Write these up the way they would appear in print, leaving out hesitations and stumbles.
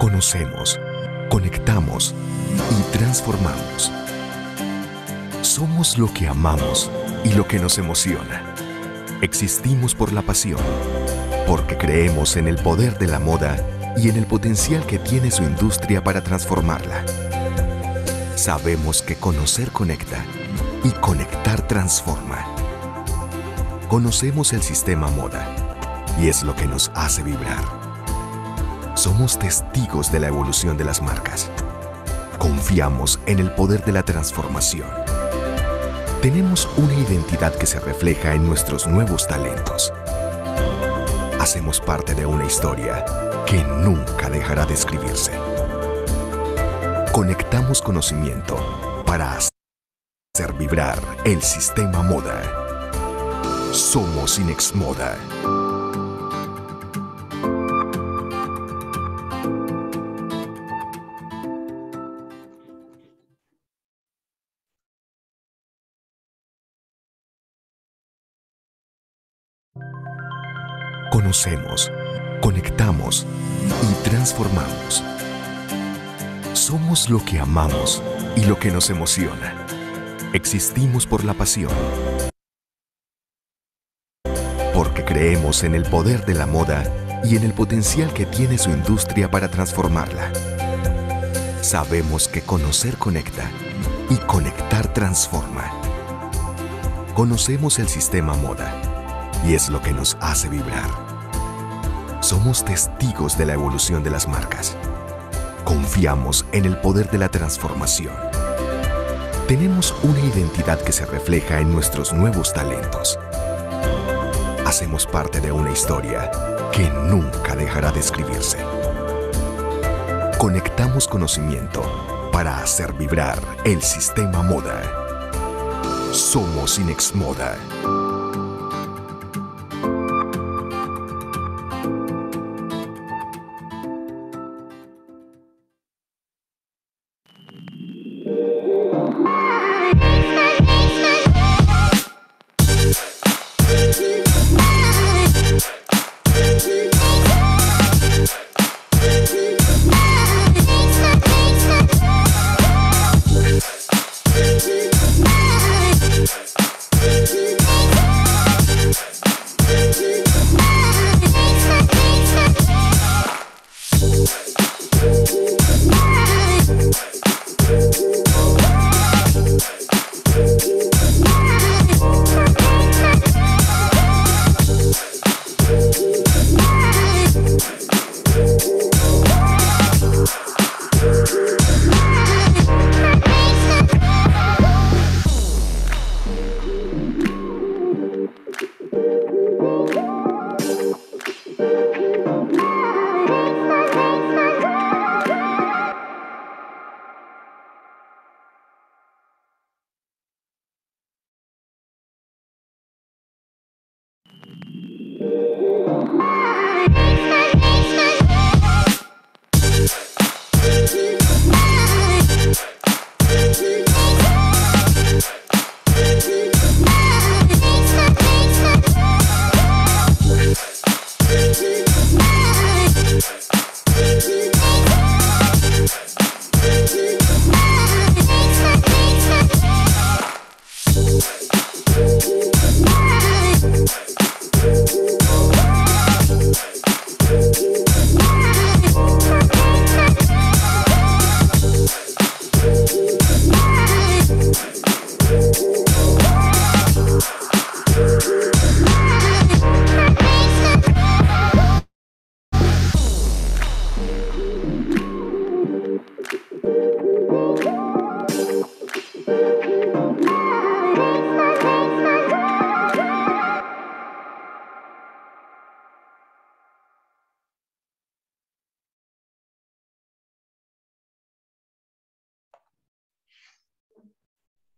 Conocemos, conectamos y transformamos. Somos lo que amamos y lo que nos emociona. Existimos por la pasión, porque creemos en el poder de la moda y en el potencial que tiene su industria para transformarla. Sabemos que conocer conecta y conectar transforma. Conocemos el sistema moda y es lo que nos hace vibrar. Somos testigos de la evolución de las marcas. Confiamos en el poder de la transformación. Tenemos una identidad que se refleja en nuestros nuevos talentos. Hacemos parte de una historia que nunca dejará de escribirse. Conectamos conocimiento para hacer vibrar el sistema moda. Somos Inexmoda. Conocemos, conectamos y transformamos. Somos lo que amamos y lo que nos emociona. Existimos por la pasión, porque creemos en el poder de la moda y en el potencial que tiene su industria para transformarla. Sabemos que conocer conecta y conectar transforma. Conocemos el sistema moda y es lo que nos hace vibrar. Somos testigos de la evolución de las marcas. Confiamos en el poder de la transformación. Tenemos una identidad que se refleja en nuestros nuevos talentos. Hacemos parte de una historia que nunca dejará de escribirse. Conectamos conocimiento para hacer vibrar el sistema moda. Somos Inexmoda.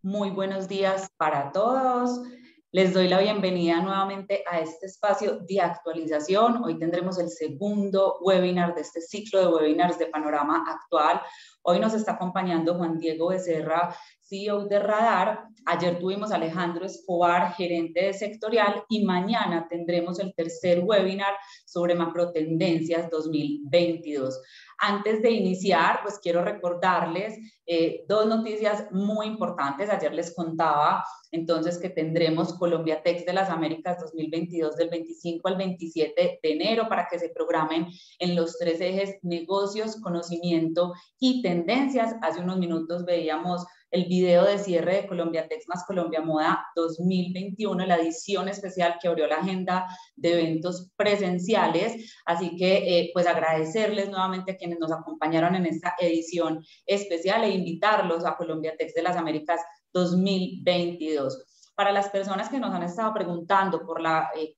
Muy buenos días para todos. Les doy la bienvenida nuevamente a este espacio de actualización. Hoy tendremos el segundo webinar de este ciclo de webinars de Panorama Actual. Hoy nos está acompañando Juan Diego Becerra, CEO de Radar. Ayer tuvimos a Alejandro Escobar, gerente de sectorial, y mañana tendremos el tercer webinar sobre macrotendencias 2022. Antes de iniciar, pues quiero recordarles dos noticias muy importantes. Ayer les contaba entonces que tendremos Colombia Tech de las Américas 2022 del 25 al 27 de enero para que se programen en los 3 ejes: negocios, conocimiento y tendencias. Hace unos minutos veíamos el video de cierre de Colombia Tech más Colombia Moda 2021, la edición especial que abrió la agenda de eventos presenciales. Así que pues agradecerles nuevamente a quienes nos acompañaron en esta edición especial e invitarlos a Colombia Tech de las Américas 2022. Para las personas que nos han estado preguntando por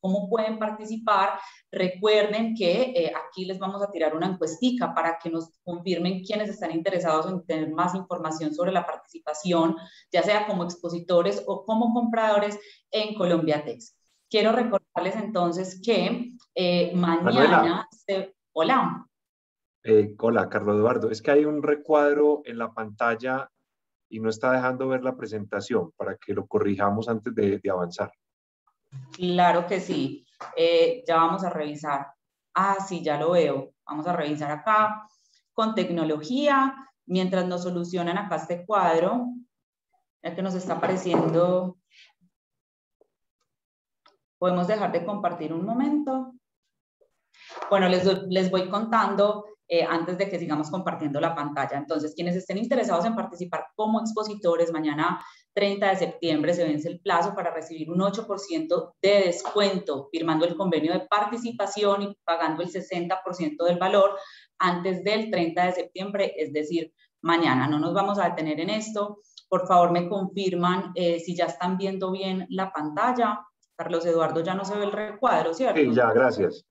cómo pueden participar, recuerden que aquí les vamos a tirar una encuestica para que nos confirmen quiénes están interesados en tener más información sobre la participación, ya sea como expositores o como compradores en Colombia Tech. Quiero recordarles entonces que mañana... Hola. Hola, Carlos Eduardo. Es que hay un recuadro en la pantalla y no está dejando ver la presentación para que lo corrijamos antes de avanzar. Claro que sí. Ya vamos a revisar. Ah, sí, ya lo veo. Vamos a revisar acá con tecnología. Mientras nos solucionan acá este cuadro, ya que nos está apareciendo, podemos dejar de compartir un momento. Bueno, les voy contando antes de que sigamos compartiendo la pantalla. Entonces, quienes estén interesados en participar como expositores, mañana 30 de septiembre se vence el plazo para recibir un 8% de descuento, firmando el convenio de participación y pagando el 60% del valor antes del 30 de septiembre, es decir, mañana. No nos vamos a detener en esto. Por favor, me confirman si ya están viendo bien la pantalla. Carlos Eduardo, ya no se ve el recuadro, ¿cierto? Sí, ya, gracias.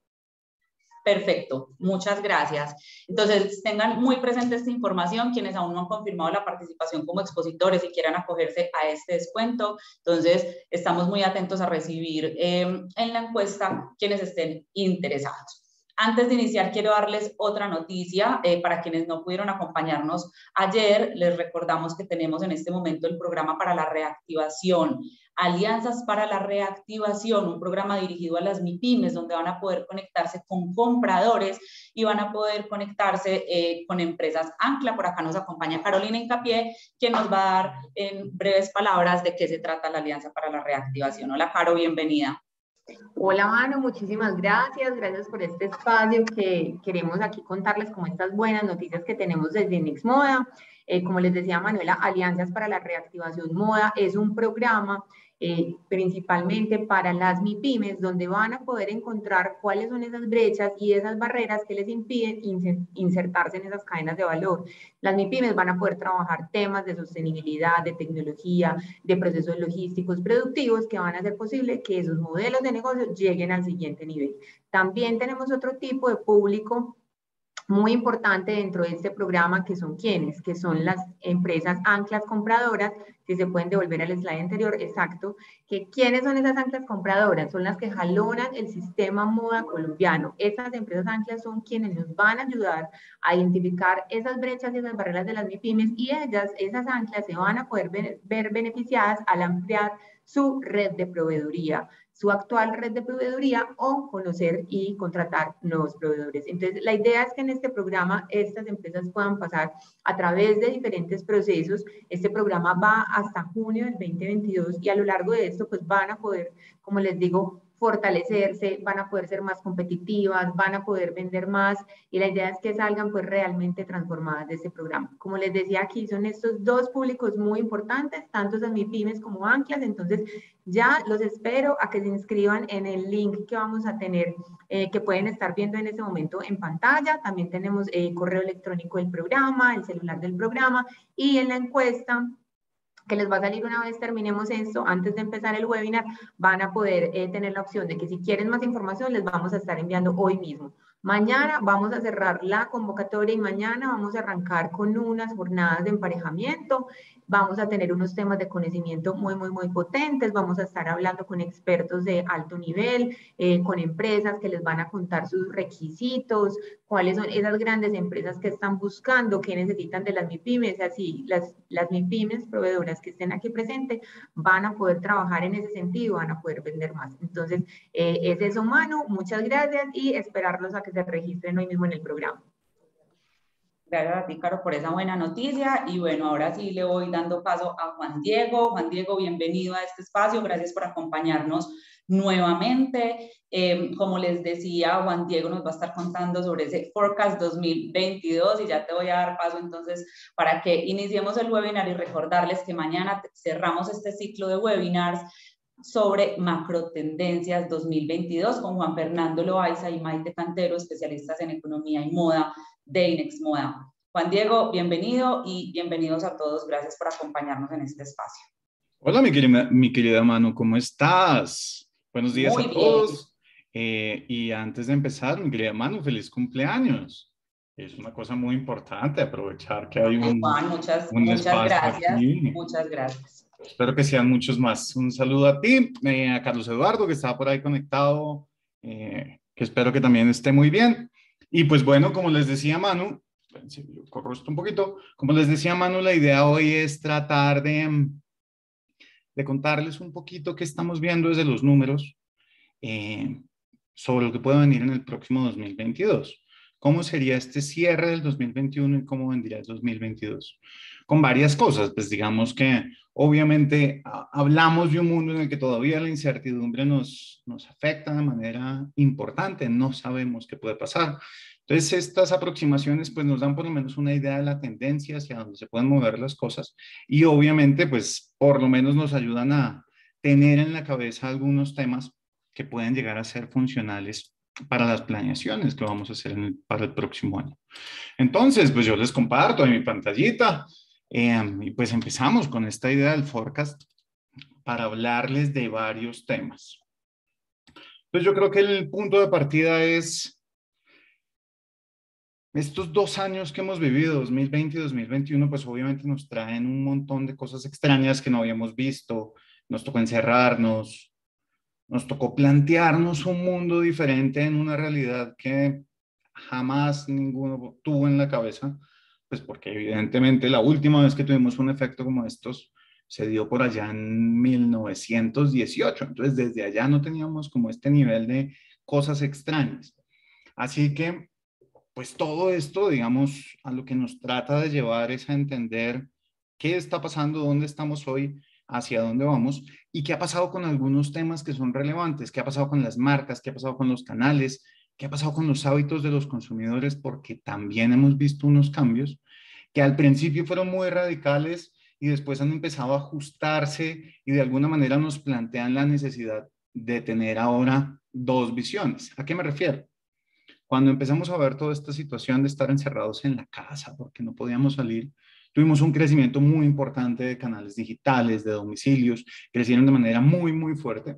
Perfecto, muchas gracias. Entonces, tengan muy presente esta información, quienes aún no han confirmado la participación como expositores y quieran acogerse a este descuento. Entonces, estamos muy atentos a recibir en la encuesta quienes estén interesados. Antes de iniciar, quiero darles otra noticia. Para quienes no pudieron acompañarnos ayer, les recordamos que tenemos en este momento el programa para la reactivación, Alianzas para la Reactivación, un programa dirigido a las MIPYMES, donde van a poder conectarse con compradores y van a poder conectarse con empresas ancla. Por acá nos acompaña Carolina Hincapié, quien nos va a dar en breves palabras de qué se trata la Alianza para la Reactivación. Hola, Caro, bienvenida. Hola, Manu, muchísimas gracias. Gracias por este espacio que queremos aquí contarles como estas buenas noticias que tenemos desde Next Moda. Como les decía Manuela, Alianzas para la Reactivación Moda es un programa principalmente para las MIPYMES, donde van a poder encontrar cuáles son esas brechas y esas barreras que les impiden insertarse en esas cadenas de valor. Las MIPYMES van a poder trabajar temas de sostenibilidad, de tecnología, de procesos logísticos productivos que van a hacer posible que esos modelos de negocio lleguen al siguiente nivel. También tenemos otro tipo de público muy importante dentro de este programa, que son quienes, que son las empresas anclas compradoras. Si se pueden devolver al slide anterior, exacto, que quiénes son esas anclas compradoras, son las que jalonan el sistema moda colombiano. Estas empresas anclas son quienes nos van a ayudar a identificar esas brechas y esas barreras de las MIPYMES, y ellas, esas anclas, se van a poder ver beneficiadas al ampliar su red de proveeduría, su actual red de proveeduría, o conocer y contratar nuevos proveedores. Entonces, la idea es que en este programa estas empresas puedan pasar a través de diferentes procesos. Este programa va hasta junio del 2022 y a lo largo de esto pues van a poder, como les digo, fortalecerse, van a poder ser más competitivas, van a poder vender más, y la idea es que salgan pues realmente transformadas de este programa. Como les decía, aquí son estos dos públicos muy importantes, tanto las MIPYMES como anclas. Entonces ya los espero a que se inscriban en el link que vamos a tener, que pueden estar viendo en este momento en pantalla. También tenemos correo electrónico del programa, el celular del programa, y en la encuesta que les va a salir una vez terminemos esto, antes de empezar el webinar, van a poder tener la opción de que si quieren más información les vamos a estar enviando hoy mismo Mañana vamos a cerrar la convocatoria y mañana vamos a arrancar con unas jornadas de emparejamiento. Vamos a tener unos temas de conocimiento muy potentes. Vamos a estar hablando con expertos de alto nivel, con empresas que les van a contar sus requisitos, cuáles son esas grandes empresas que están buscando, qué necesitan de las MIPYMES. Así, las MIPYMES proveedoras que estén aquí presentes van a poder trabajar en ese sentido, van a poder vender más. Entonces, es eso, Manu. Muchas gracias y esperarlos a que se registren hoy mismo en el programa. Gracias a ti, Caro, por esa buena noticia. Y bueno, ahora sí le voy dando paso a Juan Diego. Juan Diego, bienvenido a este espacio. Gracias por acompañarnos nuevamente. Como les decía, Juan Diego nos va a estar contando sobre ese Forecast 2022 y ya te voy a dar paso entonces para que iniciemos el webinar y recordarles que mañana cerramos este ciclo de webinars sobre macrotendencias 2022 con Juan Fernando Loaiza y Maite Cantero, especialistas en economía y moda de Inex Moda. Juan Diego, bienvenido y bienvenidos a todos. Gracias por acompañarnos en este espacio. Hola, mi querida Manu, ¿cómo estás? Buenos días a todos. Y antes de empezar, mi querida Manu, feliz cumpleaños. Es una cosa muy importante aprovechar que hay un Juan, muchas gracias. Aquí. Muchas gracias. Espero que sean muchos más. Un saludo a ti, a Carlos Eduardo, que estaba por ahí conectado, que espero que también esté muy bien. Y pues bueno, como les decía Manu, corro esto un poquito, como les decía Manu, la idea hoy es tratar de contarles un poquito qué estamos viendo desde los números sobre lo que puede venir en el próximo 2022. ¿Cómo sería este cierre del 2021 y cómo vendría el 2022? Con varias cosas, pues digamos que obviamente hablamos de un mundo en el que todavía la incertidumbre nos afecta de manera importante, no sabemos qué puede pasar. Entonces estas aproximaciones pues nos dan por lo menos una idea de la tendencia hacia donde se pueden mover las cosas y obviamente pues por lo menos nos ayudan a tener en la cabeza algunos temas que pueden llegar a ser funcionales para las planeaciones que vamos a hacer para el próximo año. Entonces, pues yo les comparto en mi pantallita y pues empezamos con esta idea del forecast para hablarles de varios temas. Pues yo creo que el punto de partida es estos 2 años que hemos vivido, 2020 y 2021, pues obviamente nos traen un montón de cosas extrañas que no habíamos visto. Nos tocó encerrarnos, nos tocó plantearnos un mundo diferente en una realidad que jamás ninguno tuvo en la cabeza, pues porque evidentemente la última vez que tuvimos un efecto como estos se dio por allá en 1918. Entonces desde allá no teníamos como este nivel de cosas extrañas. Así que pues todo esto, digamos, a lo que nos trata de llevar es a entender qué está pasando, dónde estamos hoy, hacia dónde vamos y qué ha pasado con algunos temas que son relevantes, qué ha pasado con las marcas, qué ha pasado con los canales, qué ha pasado con los hábitos de los consumidores, porque también hemos visto unos cambios que al principio fueron muy radicales y después han empezado a ajustarse y de alguna manera nos plantean la necesidad de tener ahora 2 visiones. ¿A qué me refiero? Cuando empezamos a ver toda esta situación de estar encerrados en la casa porque no podíamos salir, tuvimos un crecimiento muy importante de canales digitales, de domicilios, crecieron de manera muy fuerte.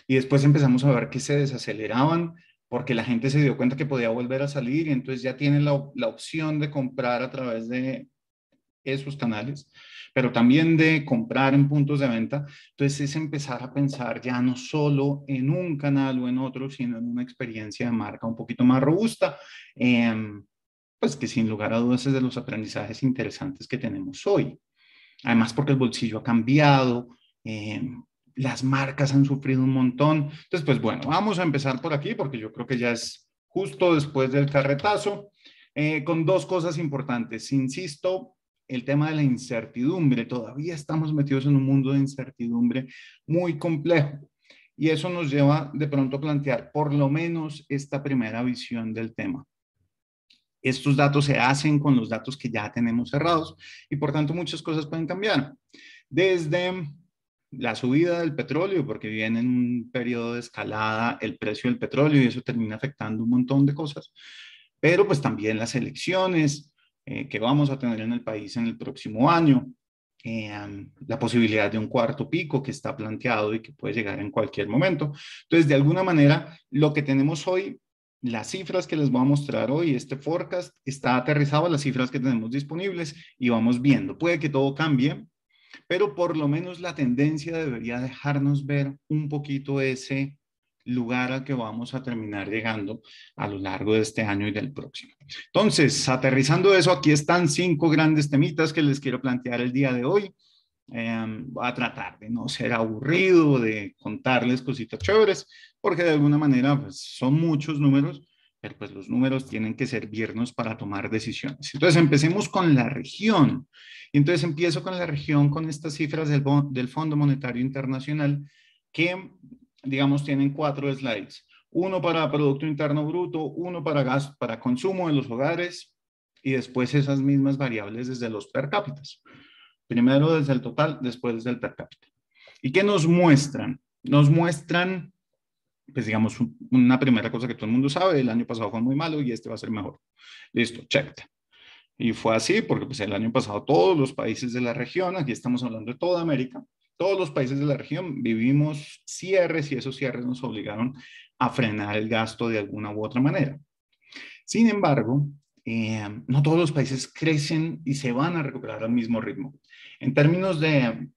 Y después empezamos a ver que se desaceleraban porque la gente se dio cuenta que podía volver a salir y entonces ya tienen la opción de comprar a través de esos canales, pero también de comprar en puntos de venta. Entonces es empezar a pensar ya no solo en un canal o en otro, sino en una experiencia de marca un poquito más robusta, pues que sin lugar a dudas es de los aprendizajes interesantes que tenemos hoy. Además porque el bolsillo ha cambiado, las marcas han sufrido un montón. Entonces, pues bueno, vamos a empezar por aquí porque yo creo que ya es justo después del carretazo, con 2 cosas importantes. Insisto, el tema de la incertidumbre. Todavía estamos metidos en un mundo de incertidumbre muy complejo. Y eso nos lleva de pronto a plantear por lo menos esta primera visión del tema. Estos datos se hacen con los datos que ya tenemos cerrados y por tanto muchas cosas pueden cambiar. Desde la subida del petróleo, porque viene en un periodo de escalada el precio del petróleo y eso termina afectando un montón de cosas, pero pues también las elecciones que vamos a tener en el país en el próximo año, la posibilidad de un cuarto pico que está planteado y que puede llegar en cualquier momento. Entonces, de alguna manera, lo que tenemos hoy Las cifras que les voy a mostrar hoy, este forecast, está aterrizado a las cifras que tenemos disponibles y vamos viendo. Puede que todo cambie, pero por lo menos la tendencia debería dejarnos ver un poquito ese lugar al que vamos a terminar llegando a lo largo de este año y del próximo. Entonces, aterrizando eso, aquí están 5 grandes temitas que les quiero plantear el día de hoy. Voy a tratar de no ser aburrido, de contarles cositas chéveres, porque de alguna manera pues, son muchos números, pero pues los números tienen que servirnos para tomar decisiones. Entonces empecemos con la región. Entonces empiezo con la región, con estas cifras del Fondo Monetario Internacional, que digamos tienen 4 slides. Uno para Producto Interno Bruto, uno para gasto, para consumo de los hogares, y después esas mismas variables desde los per cápitas. Primero desde el total, después desde el per cápita. ¿Y qué nos muestran? Nos muestran, pues digamos, una primera cosa que todo el mundo sabe: el año pasado fue muy malo y este va a ser mejor. Listo, check. Y fue así porque pues el año pasado todos los países de la región, aquí estamos hablando de toda América, todos los países de la región vivimos cierres y esos cierres nos obligaron a frenar el gasto de alguna u otra manera. Sin embargo, no todos los países crecen y se van a recuperar al mismo ritmo. En términos de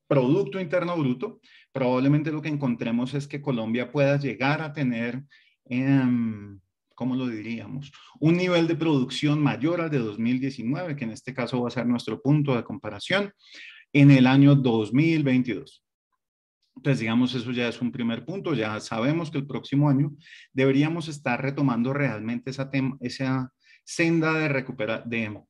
Producto Interno Bruto, probablemente lo que encontremos es que Colombia pueda llegar a tener, ¿cómo lo diríamos? Un nivel de producción mayor al de 2019, que en este caso va a ser nuestro punto de comparación, en el año 2022. Entonces, digamos, eso ya es un primer punto. Ya sabemos que el próximo año deberíamos estar retomando realmente esa senda de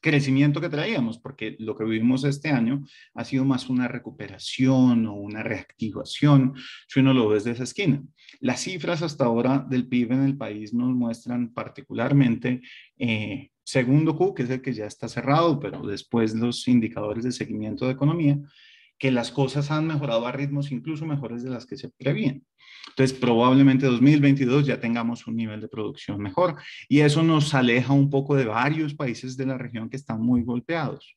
crecimiento que traíamos, porque lo que vivimos este año ha sido más una recuperación o una reactivación, si uno lo ve desde esa esquina. Las cifras hasta ahora del PIB en el país nos muestran particularmente segundo Q, que es el que ya está cerrado, pero después los indicadores de seguimiento de economía, que las cosas han mejorado a ritmos incluso mejores de las que se prevían. Entonces, probablemente 2022 ya tengamos un nivel de producción mejor y eso nos aleja un poco de varios países de la región que están muy golpeados.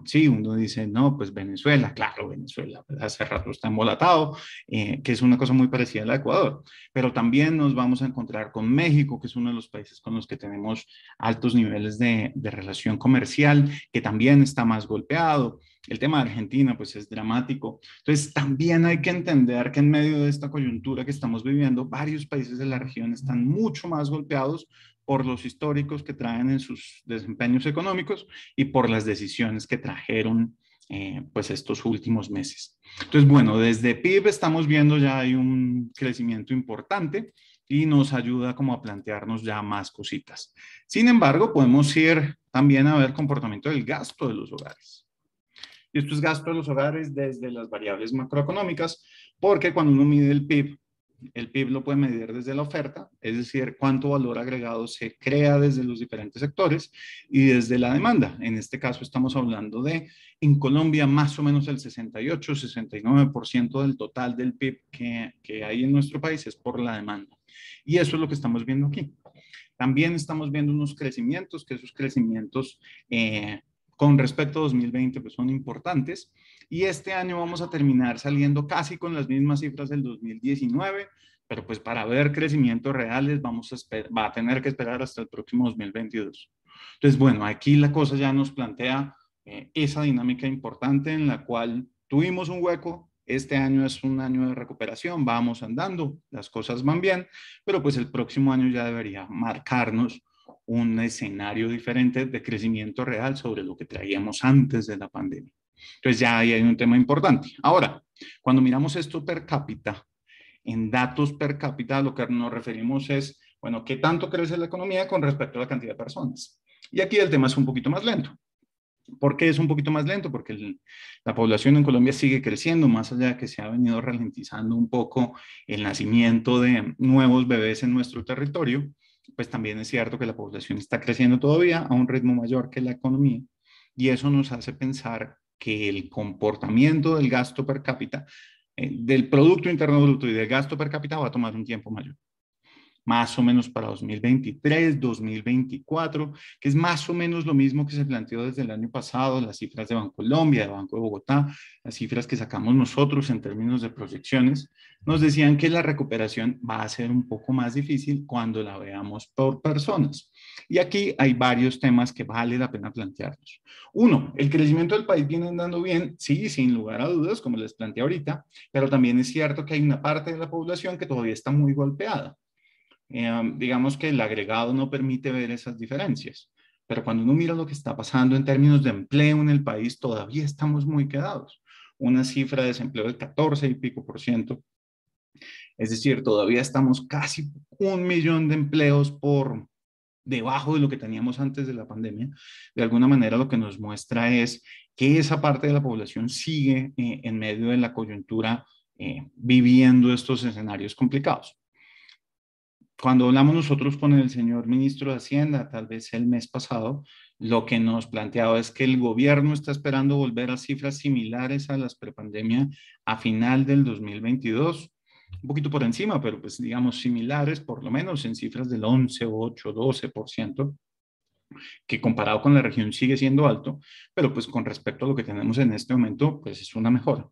Sí, uno dice, no, pues Venezuela, claro, Venezuela, hace rato está embolatado, que es una cosa muy parecida a la de Ecuador, pero también nos vamos a encontrar con México, que es uno de los países con los que tenemos altos niveles de relación comercial, que también está más golpeado. El tema de Argentina, pues es dramático. Entonces, también hay que entender que en medio de esta coyuntura que estamos viviendo, varios países de la región están mucho más golpeados por los históricos que traen en sus desempeños económicos y por las decisiones que trajeron pues estos últimos meses. Entonces, bueno, desde PIB estamos viendo ya hay un crecimiento importante y nos ayuda como a plantearnos ya más cositas. Sin embargo, podemos ir también a ver comportamiento del gasto de los hogares. Y esto es gasto de los hogares desde las variables macroeconómicas, porque cuando uno mide el PIB lo puede medir desde la oferta, es decir, cuánto valor agregado se crea desde los diferentes sectores y desde la demanda. En este caso estamos hablando de, en Colombia, más o menos el 68-69% del total del PIB que hay en nuestro país es por la demanda. Y eso es lo que estamos viendo aquí. También estamos viendo unos crecimientos, que esos crecimientos con respecto a 2020 pues son importantes y este año vamos a terminar saliendo casi con las mismas cifras del 2019, pero pues para ver crecimientos reales va a tener que esperar hasta el próximo 2022. Entonces, bueno, aquí la cosa ya nos plantea esa dinámica importante en la cual tuvimos un hueco. Este año es un año de recuperación, vamos andando, las cosas van bien, pero pues el próximo año ya debería marcarnos un escenario diferente de crecimiento real sobre lo que traíamos antes de la pandemia. Entonces ya ahí hay un tema importante. Ahora, cuando miramos esto per cápita, en datos per cápita, lo que nos referimos es, bueno, ¿qué tanto crece la economía con respecto a la cantidad de personas? Y aquí el tema es un poquito más lento. ¿Por qué es un poquito más lento? Porque la población en Colombia sigue creciendo, más allá de que se ha venido ralentizando un poco el nacimiento de nuevos bebés en nuestro territorio. Pues también es cierto que la población está creciendo todavía a un ritmo mayor que la economía y eso nos hace pensar que el comportamiento del gasto per cápita, del Producto Interno Bruto y del gasto per cápita va a tomar un tiempo mayor. más o menos para 2023, 2024, que es más o menos lo mismo que se planteó desde el año pasado, las cifras de Bancolombia, de Banco de Bogotá, las cifras que sacamos nosotros en términos de proyecciones, nos decían que la recuperación va a ser un poco más difícil cuando la veamos por personas. Y aquí hay varios temas que vale la pena plantearlos. Uno, el crecimiento del país viene andando bien, sí, sin lugar a dudas, como les planteé ahorita, pero también es cierto que hay una parte de la población que todavía está muy golpeada. Digamos que el agregado no permite ver esas diferencias, pero cuando uno mira lo que está pasando en términos de empleo en el país, todavía estamos muy quedados. Una cifra de desempleo del 14 y pico %. Es decir, todavía estamos casi 1 millón de empleos por debajo de lo que teníamos antes de la pandemia. De alguna manera lo que nos muestra es que esa parte de la población sigue en medio de la coyuntura viviendo estos escenarios complicados. Cuando hablamos nosotros con el señor ministro de Hacienda, tal vez el mes pasado, lo que nos planteaba es que el gobierno está esperando volver a cifras similares a las prepandemia a final del 2022, un poquito por encima, pero pues digamos similares, por lo menos en cifras del 11, 8, 12%, que comparado con la región sigue siendo alto, pero pues con respecto a lo que tenemos en este momento, pues es una mejora.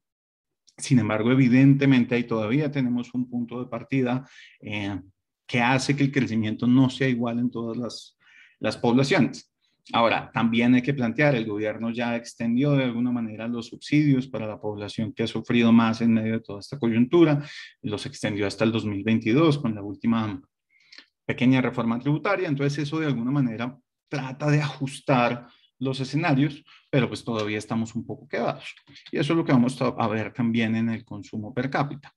Sin embargo, evidentemente ahí todavía tenemos un punto de partida que hace que el crecimiento no sea igual en todas las poblaciones. Ahora, también hay que plantear, el gobierno ya extendió de alguna manera los subsidios para la población que ha sufrido más en medio de toda esta coyuntura, los extendió hasta el 2022 con la última pequeña reforma tributaria, entonces eso de alguna manera trata de ajustar los escenarios, pero pues todavía estamos un poco quedados. Y eso es lo que vamos a ver también en el consumo per cápita.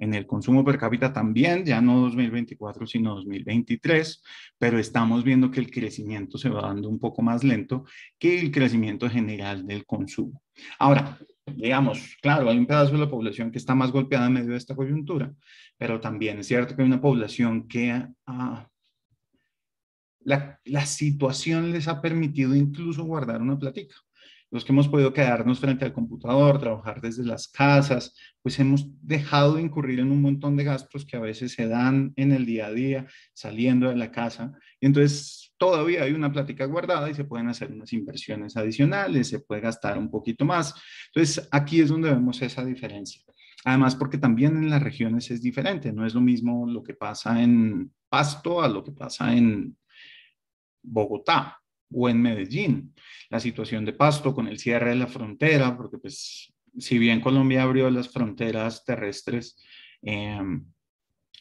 En el consumo per cápita también, ya no 2024, sino 2023, pero estamos viendo que el crecimiento se va dando un poco más lento que el crecimiento general del consumo. Ahora, digamos, claro, hay un pedazo de la población que está más golpeada en medio de esta coyuntura, pero también es cierto que hay una población que la situación les ha permitido incluso guardar una platica. Los que hemos podido quedarnos frente al computador, trabajar desde las casas, pues hemos dejado de incurrir en un montón de gastos que a veces se dan en el día a día, saliendo de la casa. Y entonces todavía hay una plática guardada y se pueden hacer unas inversiones adicionales, se puede gastar un poquito más. Entonces aquí es donde vemos esa diferencia. Además, porque también en las regiones es diferente. No es lo mismo lo que pasa en Pasto a lo que pasa en Bogotá o en Medellín. La situación de Pasto con el cierre de la frontera, porque pues si bien Colombia abrió las fronteras terrestres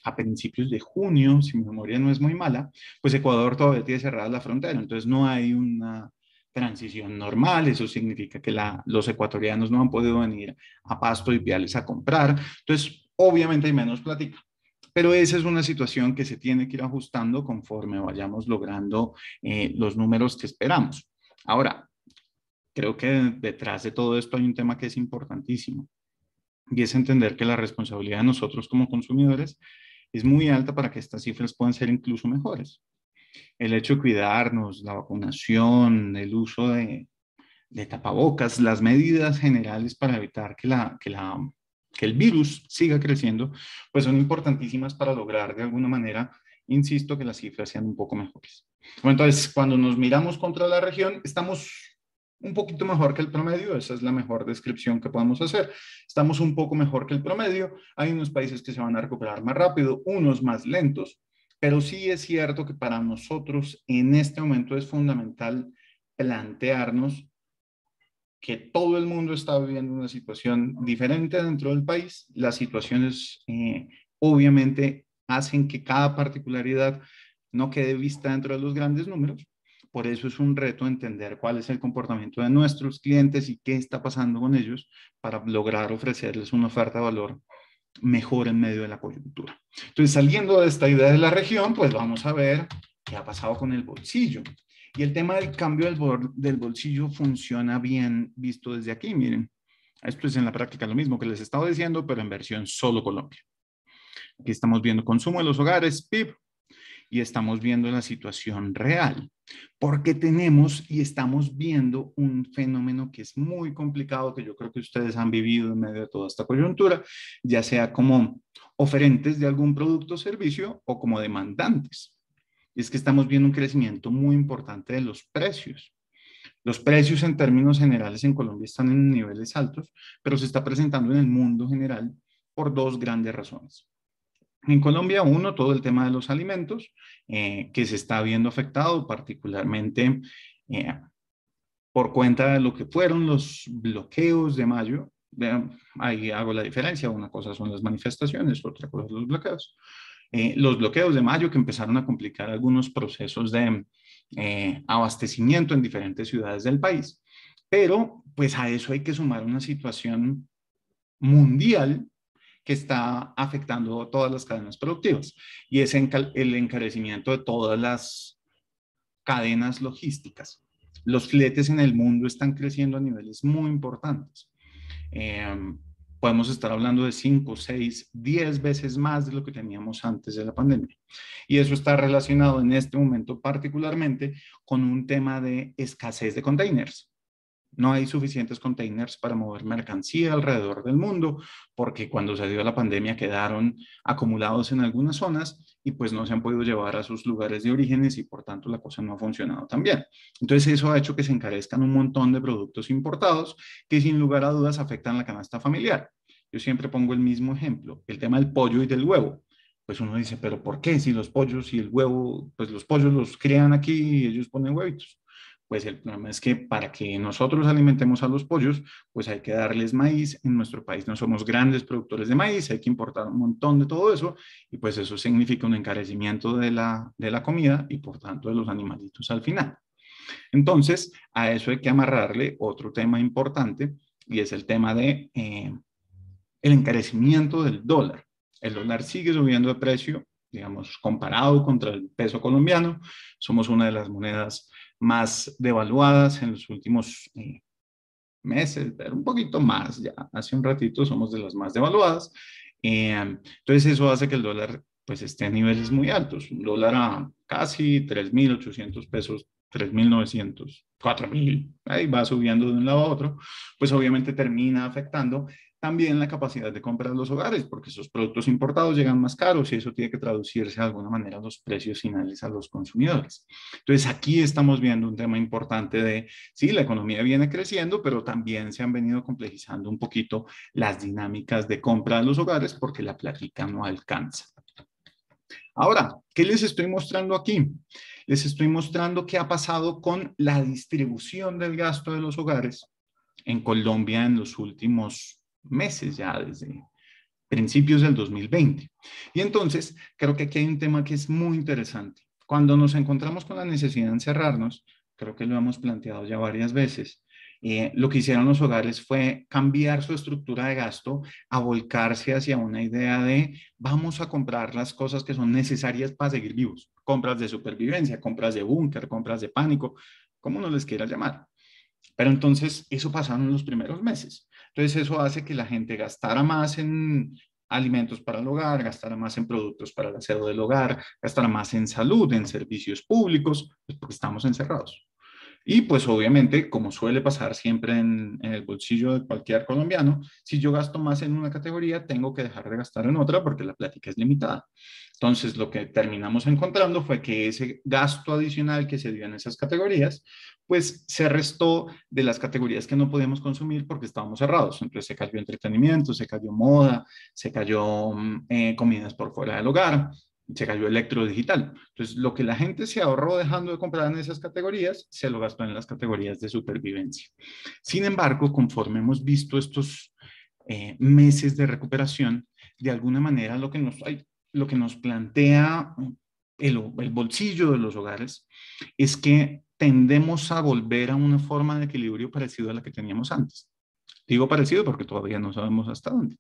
a principios de junio, si mi memoria no es muy mala, pues Ecuador todavía tiene cerrada la frontera, entonces no hay una transición normal. Eso significa que los ecuatorianos no han podido venir a Pasto y Viales a comprar, entonces obviamente hay menos plática. Pero esa es una situación que se tiene que ir ajustando conforme vayamos logrando los números que esperamos. Ahora, creo que detrás de todo esto hay un tema que es importantísimo y es entender que la responsabilidad de nosotros como consumidores es muy alta para que estas cifras puedan ser incluso mejores. El hecho de cuidarnos, la vacunación, el uso de tapabocas, las medidas generales para evitar que el virus siga creciendo, pues son importantísimas para lograr de alguna manera, insisto, que las cifras sean un poco mejores. Bueno, entonces, cuando nos miramos contra la región, estamos un poquito mejor que el promedio. Esa es la mejor descripción que podemos hacer. Estamos un poco mejor que el promedio. Hay unos países que se van a recuperar más rápido, unos más lentos, pero sí es cierto que para nosotros en este momento es fundamental plantearnos que todo el mundo está viviendo una situación diferente dentro del país. Las situaciones obviamente hacen que cada particularidad no quede vista dentro de los grandes números. Por eso es un reto entender cuál es el comportamiento de nuestros clientes y qué está pasando con ellos para lograr ofrecerles una oferta de valor mejor en medio de la coyuntura. Entonces, saliendo de esta idea de la región, pues vamos a ver qué ha pasado con el bolsillo. Y el tema del cambio del bolsillo funciona bien visto desde aquí. Miren, esto es en la práctica lo mismo que les estaba diciendo, pero en versión solo Colombia. Aquí estamos viendo consumo de los hogares, PIB, y estamos viendo la situación real. porque tenemos y estamos viendo un fenómeno que es muy complicado, que yo creo que ustedes han vivido en medio de toda esta coyuntura, ya sea como oferentes de algún producto o servicio o como demandantes. Y es que estamos viendo un crecimiento muy importante de los precios. Los precios en términos generales en Colombia están en niveles altos, pero se está presentando en el mundo general por dos grandes razones. En Colombia, uno, todo el tema de los alimentos, que se está viendo afectado particularmente por cuenta de lo que fueron los bloqueos de mayo. Ahí hago la diferencia, una cosa son las manifestaciones, otra cosa son los bloqueos. Los bloqueos de mayo que empezaron a complicar algunos procesos de abastecimiento en diferentes ciudades del país. Pero pues a eso hay que sumar una situación mundial que está afectando todas las cadenas productivas y es el encarecimiento de todas las cadenas logísticas. Los fletes en el mundo están creciendo a niveles muy importantes. Podemos estar hablando de 5, 6, 10 veces más de lo que teníamos antes de la pandemia. Y eso está relacionado en este momento particularmente con un tema de escasez de containers. No hay suficientes containers para mover mercancía alrededor del mundo, porque cuando se dio la pandemia quedaron acumulados en algunas zonas y pues no se han podido llevar a sus lugares de orígenes y por tanto la cosa no ha funcionado tan bien. Entonces eso ha hecho que se encarezcan un montón de productos importados que sin lugar a dudas afectan la canasta familiar. Yo siempre pongo el mismo ejemplo, el tema del pollo y del huevo. Pues uno dice, pero ¿por qué? Si los pollos y el huevo, pues los pollos los crían aquí y ellos ponen huevitos. Pues el problema es que para que nosotros alimentemos a los pollos, pues hay que darles maíz. En nuestro país no somos grandes productores de maíz, hay que importar un montón de todo eso y pues eso significa un encarecimiento de la comida y por tanto de los animalitos al final. Entonces, a eso hay que amarrarle otro tema importante y es el tema de el encarecimiento del dólar. El dólar sigue subiendo de precio, digamos, comparado contra el peso colombiano. Somos una de las monedas más devaluadas en los últimos meses, pero un poquito más, ya hace un ratito somos de las más devaluadas. Entonces eso hace que el dólar pues esté a niveles muy altos, un dólar a casi 3.800 pesos, 3.900, 4.000, ahí va subiendo de un lado a otro, pues obviamente termina afectando también la capacidad de compra de los hogares, porque esos productos importados llegan más caros y eso tiene que traducirse de alguna manera a los precios finales a los consumidores. Entonces aquí estamos viendo un tema importante de, sí, la economía viene creciendo, pero también se han venido complejizando un poquito las dinámicas de compra de los hogares porque la plática no alcanza. Ahora, ¿qué les estoy mostrando aquí? Les estoy mostrando qué ha pasado con la distribución del gasto de los hogares en Colombia en los últimos meses, ya desde principios del 2020. Y entonces, creo que aquí hay un tema que es muy interesante. Cuando nos encontramos con la necesidad de encerrarnos, creo que lo hemos planteado ya varias veces, lo que hicieron los hogares fue cambiar su estructura de gasto a volcarse hacia una idea de vamos a comprar las cosas que son necesarias para seguir vivos. Compras de supervivencia, compras de búnker, compras de pánico, como uno les quiera llamar. Pero entonces eso pasaron en los primeros meses. Entonces eso hace que la gente gastara más en alimentos para el hogar, gastara más en productos para el aseo del hogar, gastara más en salud, en servicios públicos, pues porque estamos encerrados. Y pues obviamente, como suele pasar siempre en el bolsillo de cualquier colombiano, si yo gasto más en una categoría, tengo que dejar de gastar en otra porque la plática es limitada. Entonces, lo que terminamos encontrando fue que ese gasto adicional que se dio en esas categorías, pues se restó de las categorías que no podíamos consumir porque estábamos cerrados. Entonces, se cayó entretenimiento, se cayó moda, se cayó comidas por fuera del hogar, se cayó electrodigital. Entonces, lo que la gente se ahorró dejando de comprar en esas categorías, se lo gastó en las categorías de supervivencia. Sin embargo, conforme hemos visto estos meses de recuperación, de alguna manera lo que nos plantea el bolsillo de los hogares es que tendemos a volver a una forma de equilibrio parecido a la que teníamos antes. Digo parecido porque todavía no sabemos hasta dónde.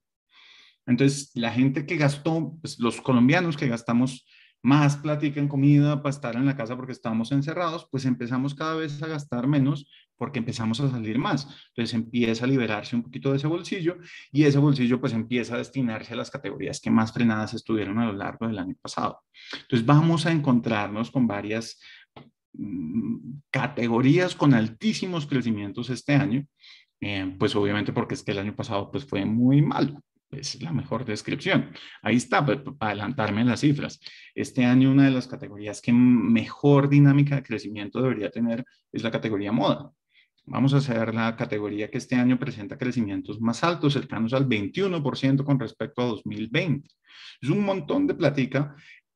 Entonces, la gente que gastó, pues, los colombianos que gastamos más plática en comida para estar en la casa porque estábamos encerrados, pues empezamos cada vez a gastar menos porque empezamos a salir más. Entonces empieza a liberarse un poquito de ese bolsillo y ese bolsillo pues empieza a destinarse a las categorías que más frenadas estuvieron a lo largo del año pasado. Entonces vamos a encontrarnos con varias categorías con altísimos crecimientos este año, pues obviamente porque es que el año pasado pues fue muy malo. Es la mejor descripción. Ahí está, para adelantarme en las cifras. Este año una de las categorías que mejor dinámica de crecimiento debería tener es la categoría moda. Vamos a hacer la categoría que este año presenta crecimientos más altos, cercanos al 21% con respecto a 2020. Es un montón de plática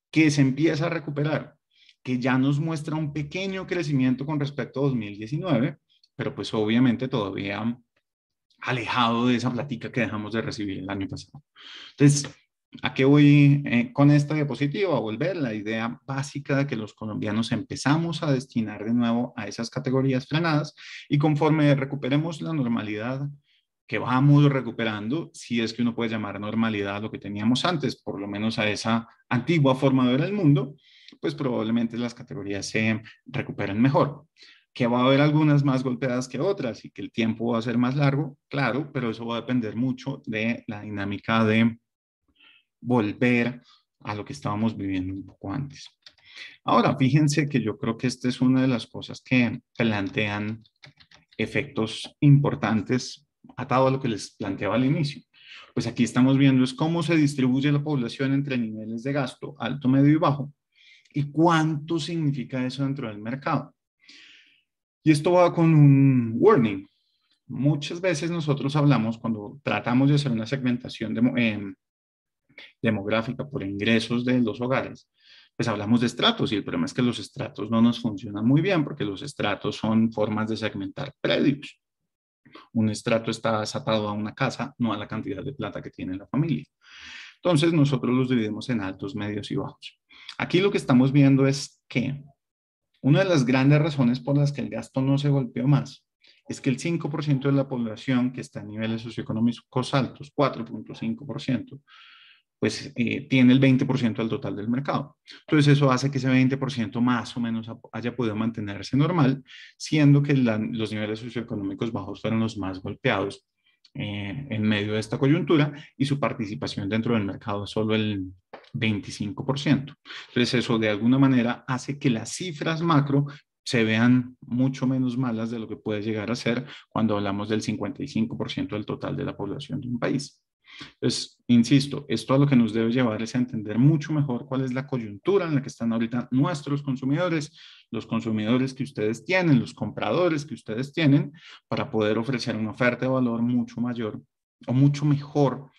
que se empieza a recuperar, que ya nos muestra un pequeño crecimiento con respecto a 2019, pero pues obviamente todavía alejado de esa plática que dejamos de recibir el año pasado. Entonces, ¿a qué voy con esta diapositiva? A volver la idea básica de que los colombianos empezamos a destinar de nuevo a esas categorías frenadas y conforme recuperemos la normalidad que vamos recuperando, si es que uno puede llamar normalidad a lo que teníamos antes, por lo menos a esa antigua forma de ver el mundo, pues probablemente las categorías se recuperen mejor. Que va a haber algunas más golpeadas que otras y que el tiempo va a ser más largo, claro, pero eso va a depender mucho de la dinámica de volver a lo que estábamos viviendo un poco antes. Ahora, fíjense que yo creo que esta es una de las cosas que plantean efectos importantes atado a lo que les planteaba al inicio. Pues aquí estamos viendo es cómo se distribuye la población entre niveles de gasto alto, medio y bajo y cuánto significa eso dentro del mercado. Y esto va con un warning. Muchas veces nosotros hablamos cuando tratamos de hacer una segmentación demográfica por ingresos de los hogares, pues hablamos de estratos y el problema es que los estratos no nos funcionan muy bien porque los estratos son formas de segmentar predios. Un estrato está atado a una casa, no a la cantidad de plata que tiene la familia. Entonces nosotros los dividimos en altos, medios y bajos. Aquí lo que estamos viendo es que una de las grandes razones por las que el gasto no se golpeó más es que el 5% de la población que está en niveles socioeconómicos altos, 4.5%, pues tiene el 20% del total del mercado. Entonces eso hace que ese 20% más o menos haya podido mantenerse normal, siendo que los niveles socioeconómicos bajos fueron los más golpeados en medio de esta coyuntura y su participación dentro del mercado es solo el 25%. Entonces eso de alguna manera hace que las cifras macro se vean mucho menos malas de lo que puede llegar a ser cuando hablamos del 55% del total de la población de un país. Entonces, insisto, esto a lo que nos debe llevar es a entender mucho mejor cuál es la coyuntura en la que están ahorita nuestros consumidores, los consumidores que ustedes tienen, los compradores que ustedes tienen, para poder ofrecer una oferta de valor mucho mayor o mucho mejor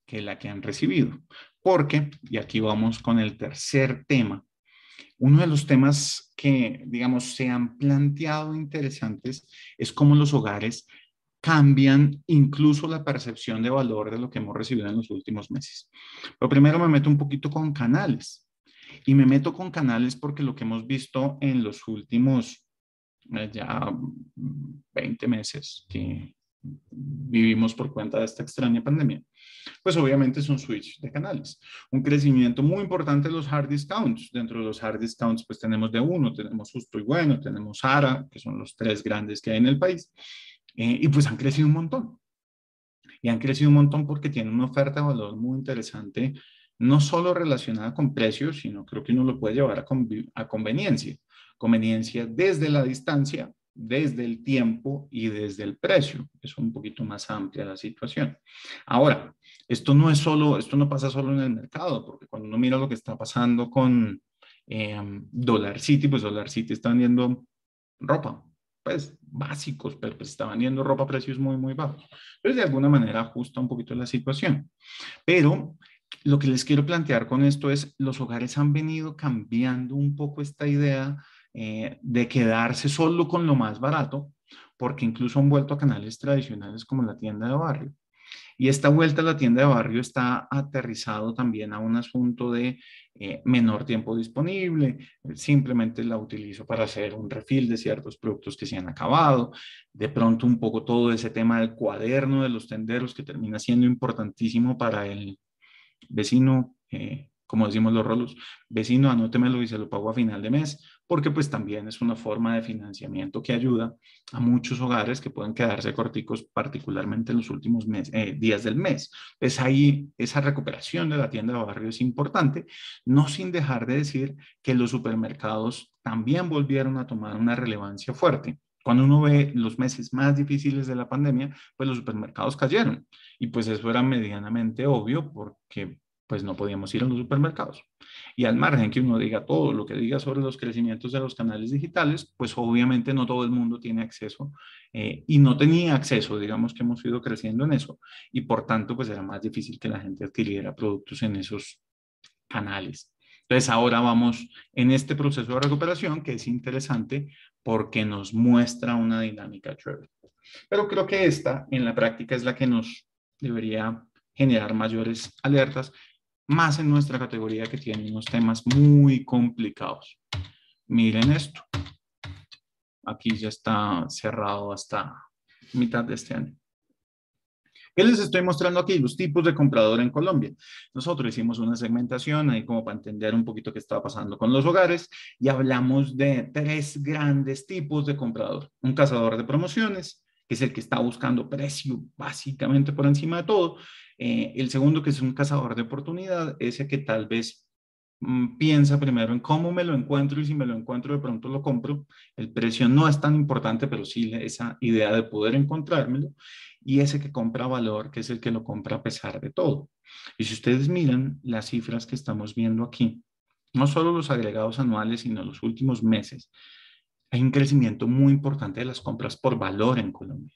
que la que han recibido. Porque, y aquí vamos con el tercer tema, uno de los temas que, digamos, se han planteado interesantes es cómo los hogares cambian incluso la percepción de valor de lo que hemos recibido en los últimos meses. Pero primero me meto un poquito con canales. Y me meto con canales porque lo que hemos visto en los últimos ya 20 meses que vivimos por cuenta de esta extraña pandemia, pues obviamente es un switch de canales. Un crecimiento muy importante de los hard discounts. Dentro de los hard discounts pues tenemos de uno, tenemos Justo y Bueno, tenemos Zara, que son los tres grandes que hay en el país. Y pues han crecido un montón. Y han crecido un montón porque tienen una oferta de valor muy interesante, no solo relacionada con precios, sino creo que uno lo puede llevar a conveniencia. Conveniencia desde la distancia, desde el tiempo y desde el precio. Es un poquito más amplia la situación. Ahora, esto no pasa solo en el mercado, porque cuando uno mira lo que está pasando con Dollar City, pues Dollar City está vendiendo ropa, pues básicos, pero pues está vendiendo ropa a precios muy, muy bajos. Entonces, de alguna manera ajusta un poquito la situación. Pero lo que les quiero plantear con esto es, los hogares han venido cambiando un poco esta idea de quedarse solo con lo más barato, porque incluso han vuelto a canales tradicionales como la tienda de barrio. Y esta vuelta a la tienda de barrio está aterrizado también a un asunto de menor tiempo disponible, simplemente la utilizo para hacer un refill de ciertos productos que se han acabado, de pronto un poco todo ese tema del cuaderno de los tenderos que termina siendo importantísimo para el vecino, como decimos los rolos, vecino, anótemelo y se lo pago a final de mes, porque pues también es una forma de financiamiento que ayuda a muchos hogares que pueden quedarse corticos, particularmente en los últimos días del mes. Pues ahí esa recuperación de la tienda de barrio es importante, no sin dejar de decir que los supermercados también volvieron a tomar una relevancia fuerte. Cuando uno ve los meses más difíciles de la pandemia, pues los supermercados cayeron. Y pues eso era medianamente obvio porque pues no podíamos ir a los supermercados. Y al margen que uno diga todo lo que diga sobre los crecimientos de los canales digitales, pues obviamente no todo el mundo tiene acceso y no tenía acceso, digamos que hemos ido creciendo en eso. Y por tanto, pues era más difícil que la gente adquiriera productos en esos canales. Entonces ahora vamos en este proceso de recuperación que es interesante porque nos muestra una dinámica chévere. Pero creo que esta en la práctica es la que nos debería generar mayores alertas, más en nuestra categoría que tiene unos temas muy complicados. Miren esto. Aquí ya está cerrado hasta mitad de este año. ¿Qué les estoy mostrando aquí? Los tipos de comprador en Colombia. Nosotros hicimos una segmentación ahí como para entender un poquito qué estaba pasando con los hogares y hablamos de 3 grandes tipos de comprador. Un cazador de promociones, que es el que está buscando precio básicamente por encima de todo. El segundo, que es un cazador de oportunidad, ese que tal vez piensa primero en cómo me lo encuentro y si me lo encuentro de pronto lo compro. El precio no es tan importante, pero sí esa idea de poder encontrármelo. Y ese que compra valor, que es el que lo compra a pesar de todo. Y si ustedes miran las cifras que estamos viendo aquí, no solo los agregados anuales, sino los últimos meses, hay un crecimiento muy importante de las compras por valor en Colombia.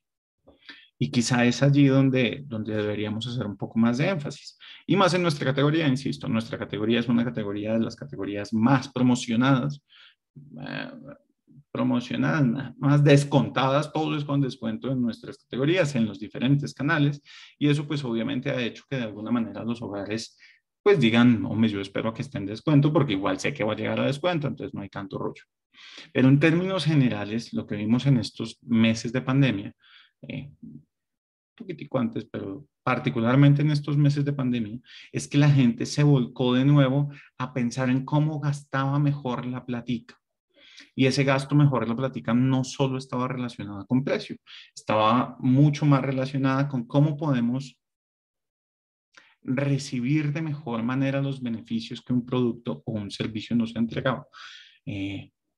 Y quizá es allí donde deberíamos hacer un poco más de énfasis. Y más en nuestra categoría, insisto, nuestra categoría es una categoría de las categorías más promocionadas, más descontadas, todo es con descuento en nuestras categorías, en los diferentes canales. Y eso pues obviamente ha hecho que de alguna manera los hogares pues digan, hombre, yo espero a que esté en descuento porque igual sé que va a llegar a descuento, entonces no hay tanto rollo. Pero en términos generales, lo que vimos en estos meses de pandemia, un poquitico antes, pero particularmente en estos meses de pandemia, es que la gente se volcó de nuevo a pensar en cómo gastaba mejor la platica. Y ese gasto mejor la platica no solo estaba relacionada con precio, estaba mucho más relacionada con cómo podemos recibir de mejor manera los beneficios que un producto o un servicio nos ha entregado.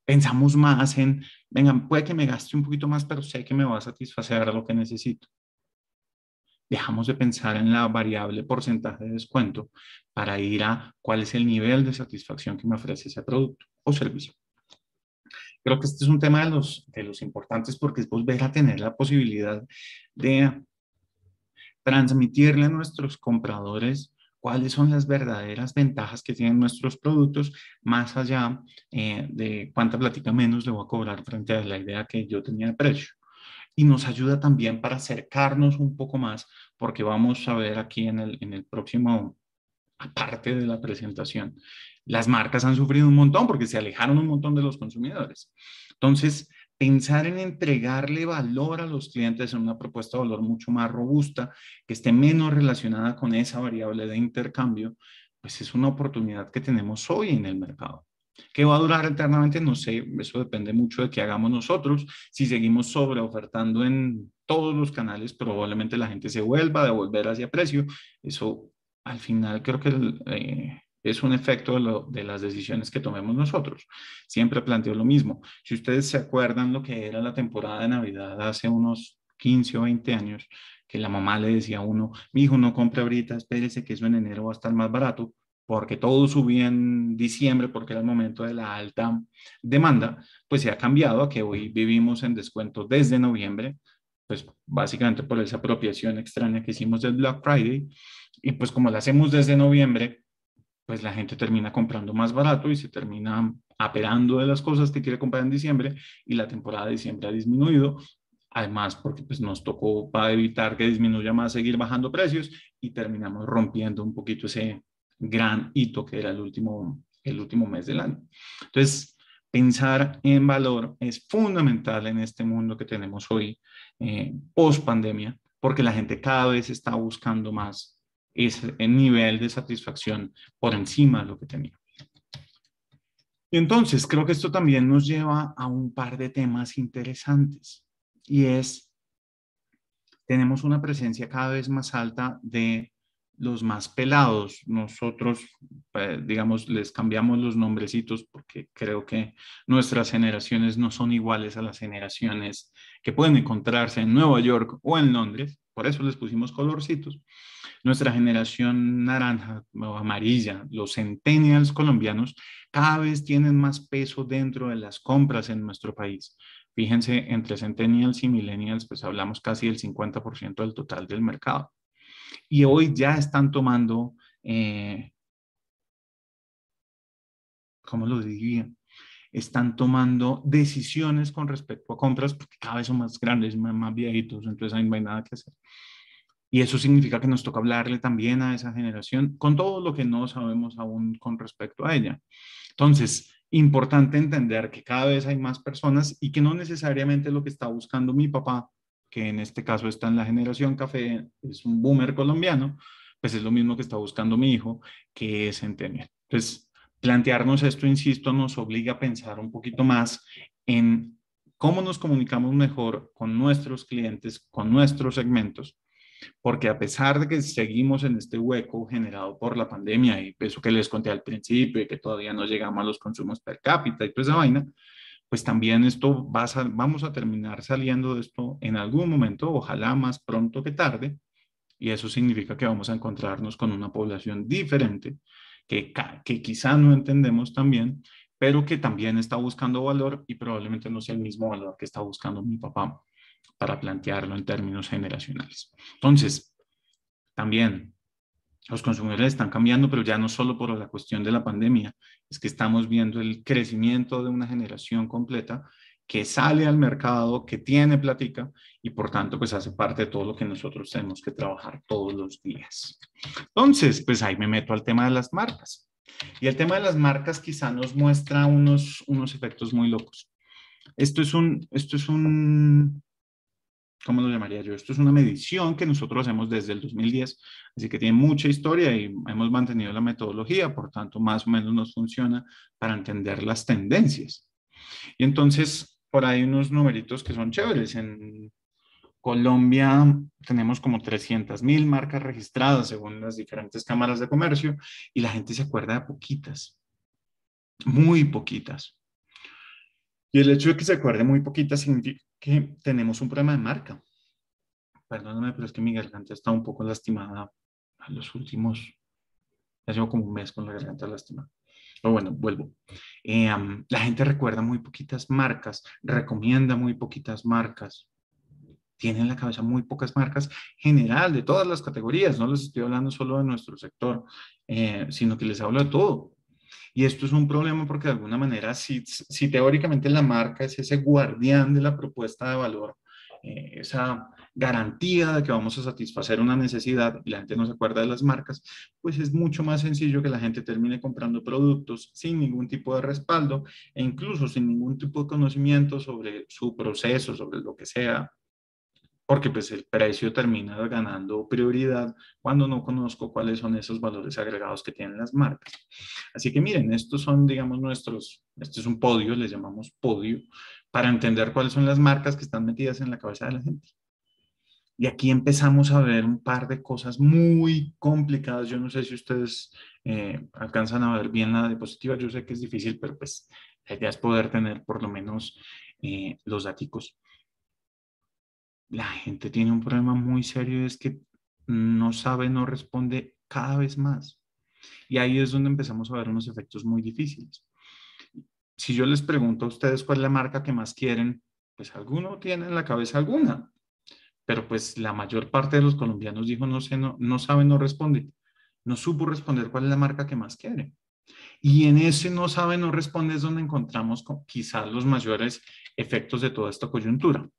Pensamos más en, venga, puede que me gaste un poquito más, pero sé que me va a satisfacer lo que necesito. Dejamos de pensar en la variable porcentaje de descuento para ir a cuál es el nivel de satisfacción que me ofrece ese producto o servicio. Creo que este es un tema de los importantes porque es volver a tener la posibilidad de transmitirle a nuestros compradores cuáles son las verdaderas ventajas que tienen nuestros productos, más allá de cuánta plática menos le voy a cobrar frente a la idea que yo tenía de precio. Y nos ayuda también para acercarnos un poco más, porque vamos a ver aquí en el próximo, aparte de la presentación, las marcas han sufrido un montón porque se alejaron un montón de los consumidores. Entonces, pensar en entregarle valor a los clientes en una propuesta de valor mucho más robusta, que esté menos relacionada con esa variable de intercambio, pues es una oportunidad que tenemos hoy en el mercado. ¿Qué va a durar eternamente? No sé, eso depende mucho de qué hagamos nosotros. Si seguimos sobreofertando en todos los canales, probablemente la gente se vuelva a devolver hacia precio. Eso al final creo que es un efecto de las decisiones que tomemos nosotros. Siempre planteo lo mismo. Si ustedes se acuerdan lo que era la temporada de Navidad hace unos 15 o 20 años, que la mamá le decía a uno, mi hijo, no compre ahorita, espérese que eso en enero va a estar más barato, porque todo subía en diciembre, porque era el momento de la alta demanda, pues se ha cambiado a que hoy vivimos en descuento desde noviembre, pues básicamente por esa apropiación extraña que hicimos del Black Friday, y pues como la hacemos desde noviembre, pues la gente termina comprando más barato y se termina aperando de las cosas que quiere comprar en diciembre y la temporada de diciembre ha disminuido. Además, porque pues, nos tocó para evitar que disminuya más seguir bajando precios y terminamos rompiendo un poquito ese gran hito que era el último mes del año. Entonces, pensar en valor es fundamental en este mundo que tenemos hoy, post pandemia, porque la gente cada vez está buscando más ese nivel de satisfacción por encima de lo que tenía. Y entonces creo que esto también nos lleva a un par de temas interesantes y es, tenemos una presencia cada vez más alta de los más pelados, nosotros, digamos, les cambiamos los nombrecitos porque creo que nuestras generaciones no son iguales a las generaciones que pueden encontrarse en Nueva York o en Londres, por eso les pusimos colorcitos. Nuestra generación naranja o amarilla, los centennials colombianos, cada vez tienen más peso dentro de las compras en nuestro país. Fíjense, entre centennials y millennials, pues hablamos casi del 50% del total del mercado. Y hoy ya están tomando, ¿cómo lo diría? Están tomando decisiones con respecto a compras porque cada vez son más grandes, más viejitos, entonces ahí no hay nada que hacer. Y eso significa que nos toca hablarle también a esa generación con todo lo que no sabemos aún con respecto a ella. Entonces, importante entender que cada vez hay más personas y que no necesariamente lo que está buscando mi papá, que en este caso está en la generación café, es un boomer colombiano, pues es lo mismo que está buscando mi hijo, que es centennial. Entonces, plantearnos esto, insisto, nos obliga a pensar un poquito más en cómo nos comunicamos mejor con nuestros clientes, con nuestros segmentos, porque a pesar de que seguimos en este hueco generado por la pandemia y eso que les conté al principio y que todavía no llegamos a los consumos per cápita y toda esa vaina, pues también esto vamos a terminar saliendo de esto en algún momento, ojalá más pronto que tarde, y eso significa que vamos a encontrarnos con una población diferente que quizá no entendemos también, pero que también está buscando valor y probablemente no sea el mismo valor que está buscando mi papá para plantearlo en términos generacionales. Entonces, también los consumidores están cambiando, pero ya no solo por la cuestión de la pandemia, es que estamos viendo el crecimiento de una generación completa que sale al mercado, que tiene plática y por tanto pues hace parte de todo lo que nosotros tenemos que trabajar todos los días. Entonces, pues ahí me meto al tema de las marcas. Y el tema de las marcas quizá nos muestra unos efectos muy locos. Esto es un ¿cómo lo llamaría yo? Esto es una medición que nosotros hacemos desde el 2010, así que tiene mucha historia y hemos mantenido la metodología, por tanto, más o menos nos funciona para entender las tendencias. Y entonces, por ahí unos numeritos que son chéveres. En Colombia tenemos como 300.000 marcas registradas según las diferentes cámaras de comercio y la gente se acuerda de poquitas, muy poquitas. Y el hecho de que se acuerde muy poquitas significa que tenemos un problema de marca. Perdóname, pero es que mi garganta está un poco lastimada a los últimos, ya llevo como un mes con la garganta lastimada. Pero bueno, vuelvo. La gente recuerda muy poquitas marcas, recomienda muy poquitas marcas, tiene en la cabeza muy pocas marcas general de todas las categorías. No les estoy hablando solo de nuestro sector, sino que les hablo de todo. Y esto es un problema porque de alguna manera, si teóricamente la marca es ese guardián de la propuesta de valor, esa garantía de que vamos a satisfacer una necesidad y la gente no se acuerda de las marcas, pues es mucho más sencillo que la gente termine comprando productos sin ningún tipo de respaldo e incluso sin ningún tipo de conocimiento sobre su proceso, sobre lo que sea, porque pues el precio termina ganando prioridad cuando no conozco cuáles son esos valores agregados que tienen las marcas. Así que miren, estos son, digamos, este es un podio, les llamamos podio, para entender cuáles son las marcas que están metidas en la cabeza de la gente. Y aquí empezamos a ver un par de cosas muy complicadas. Yo no sé si ustedes alcanzan a ver bien la diapositiva, yo sé que es difícil, pero pues la idea es poder tener por lo menos los datos. La gente tiene un problema muy serio, es que no sabe, no responde cada vez más. Y ahí es donde empezamos a ver unos efectos muy difíciles. Si yo les pregunto a ustedes cuál es la marca que más quieren, pues alguno tiene en la cabeza alguna. Pero pues la mayor parte de los colombianos dijo no sé, no sabe, no responde. No supo responder cuál es la marca que más quiere. Y en ese no sabe, no responde es donde encontramos quizás los mayores efectos de toda esta coyuntura.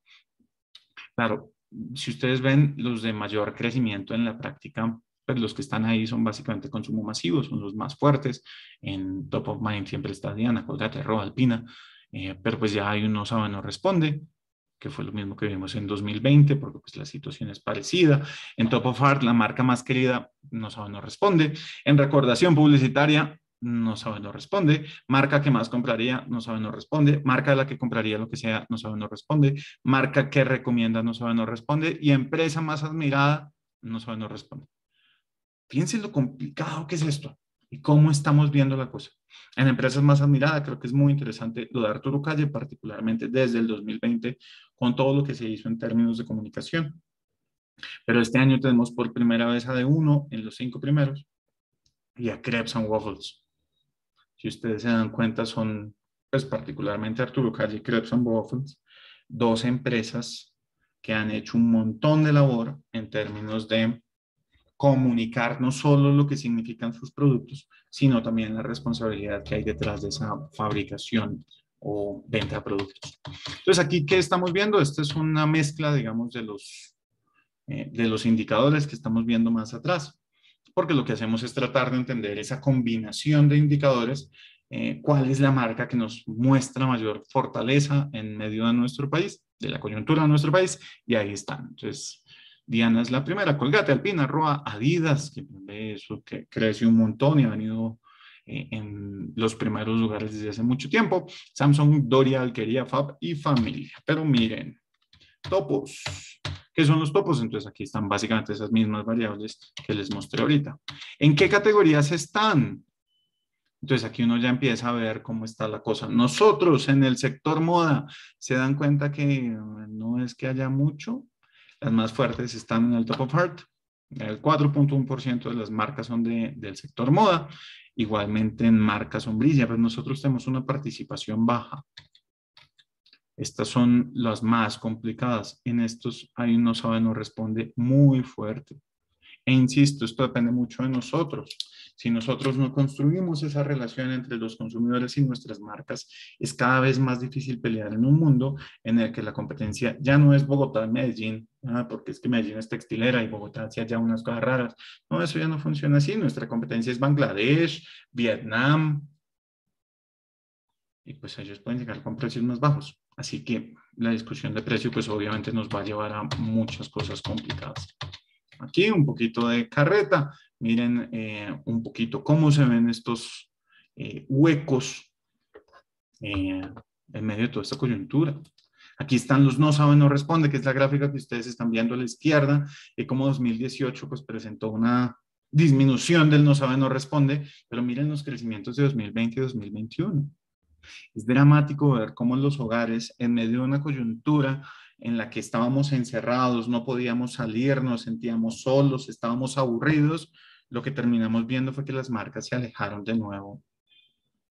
Claro, si ustedes ven los de mayor crecimiento en la práctica, pues los que están ahí son básicamente consumo masivo, son los más fuertes. En top of mind siempre está Diana, Colgate, Roa, Alpina, pero pues ya hay un no sabe, no responde, que fue lo mismo que vimos en 2020, porque pues la situación es parecida. En top of heart, la marca más querida, no sabe, no responde. En recordación publicitaria, no sabe, no responde. Marca que más compraría, no sabe, no responde. Marca de la que compraría lo que sea, no sabe, no responde. Marca que recomienda, no sabe, no responde. Y empresa más admirada, no sabe, no responde. Fíjense lo complicado que es esto y cómo estamos viendo la cosa. En empresas más admiradas, creo que es muy interesante lo de Arturo Calle, particularmente desde el 2020, con todo lo que se hizo en términos de comunicación. Pero este año tenemos por primera vez a D1 en los 5 primeros y a Crepes and Waffles. Si ustedes se dan cuenta, son, pues particularmente Arturo Calle y Crepes and Waffles, dos empresas que han hecho un montón de labor en términos de comunicar no solo lo que significan sus productos, sino también la responsabilidad que hay detrás de esa fabricación o venta de productos. Entonces, aquí, ¿qué estamos viendo? Esta es una mezcla, digamos, de los indicadores que estamos viendo más atrás, porque lo que hacemos es tratar de entender esa combinación de indicadores, cuál es la marca que nos muestra mayor fortaleza en medio de nuestro país, de la coyuntura de nuestro país, y ahí están. Entonces, Diana es la primera, Colgate, Alpina, Roa, Adidas, que eso que crece un montón y ha venido en los primeros lugares desde hace mucho tiempo, Samsung, Doria, Alquería, Fab y Familia. Pero miren, topos. ¿Qué son los topos? Entonces aquí están básicamente esas mismas variables que les mostré ahorita. ¿En qué categorías están? Entonces aquí uno ya empieza a ver cómo está la cosa. Nosotros en el sector moda se dan cuenta que no es que haya mucho. Las más fuertes están en el top of heart. El 4.1% de las marcas son del sector moda. Igualmente en marca sombrilla, pues nosotros tenemos una participación baja. Estas son las más complicadas. En estos hay un no sabe, no responde muy fuerte. E insisto, esto depende mucho de nosotros. Si nosotros no construimos esa relación entre los consumidores y nuestras marcas, es cada vez más difícil pelear en un mundo en el que la competencia ya no es Bogotá, Medellín, porque es que Medellín es textilera y Bogotá hacía ya unas cosas raras. No, eso ya no funciona así. Nuestra competencia es Bangladesh, Vietnam, y pues ellos pueden llegar con precios más bajos. Así que la discusión de precio pues obviamente nos va a llevar a muchas cosas complicadas. Aquí un poquito de carreta. Miren un poquito cómo se ven estos huecos en medio de toda esta coyuntura. Aquí están los no sabe, no responde, que es la gráfica que ustedes están viendo a la izquierda, y como 2018 pues presentó una disminución del no sabe, no responde, pero miren los crecimientos de 2020 y 2021. Es dramático ver cómo los hogares, en medio de una coyuntura en la que estábamos encerrados, no podíamos salir, nos sentíamos solos, estábamos aburridos, lo que terminamos viendo fue que las marcas se alejaron de nuevo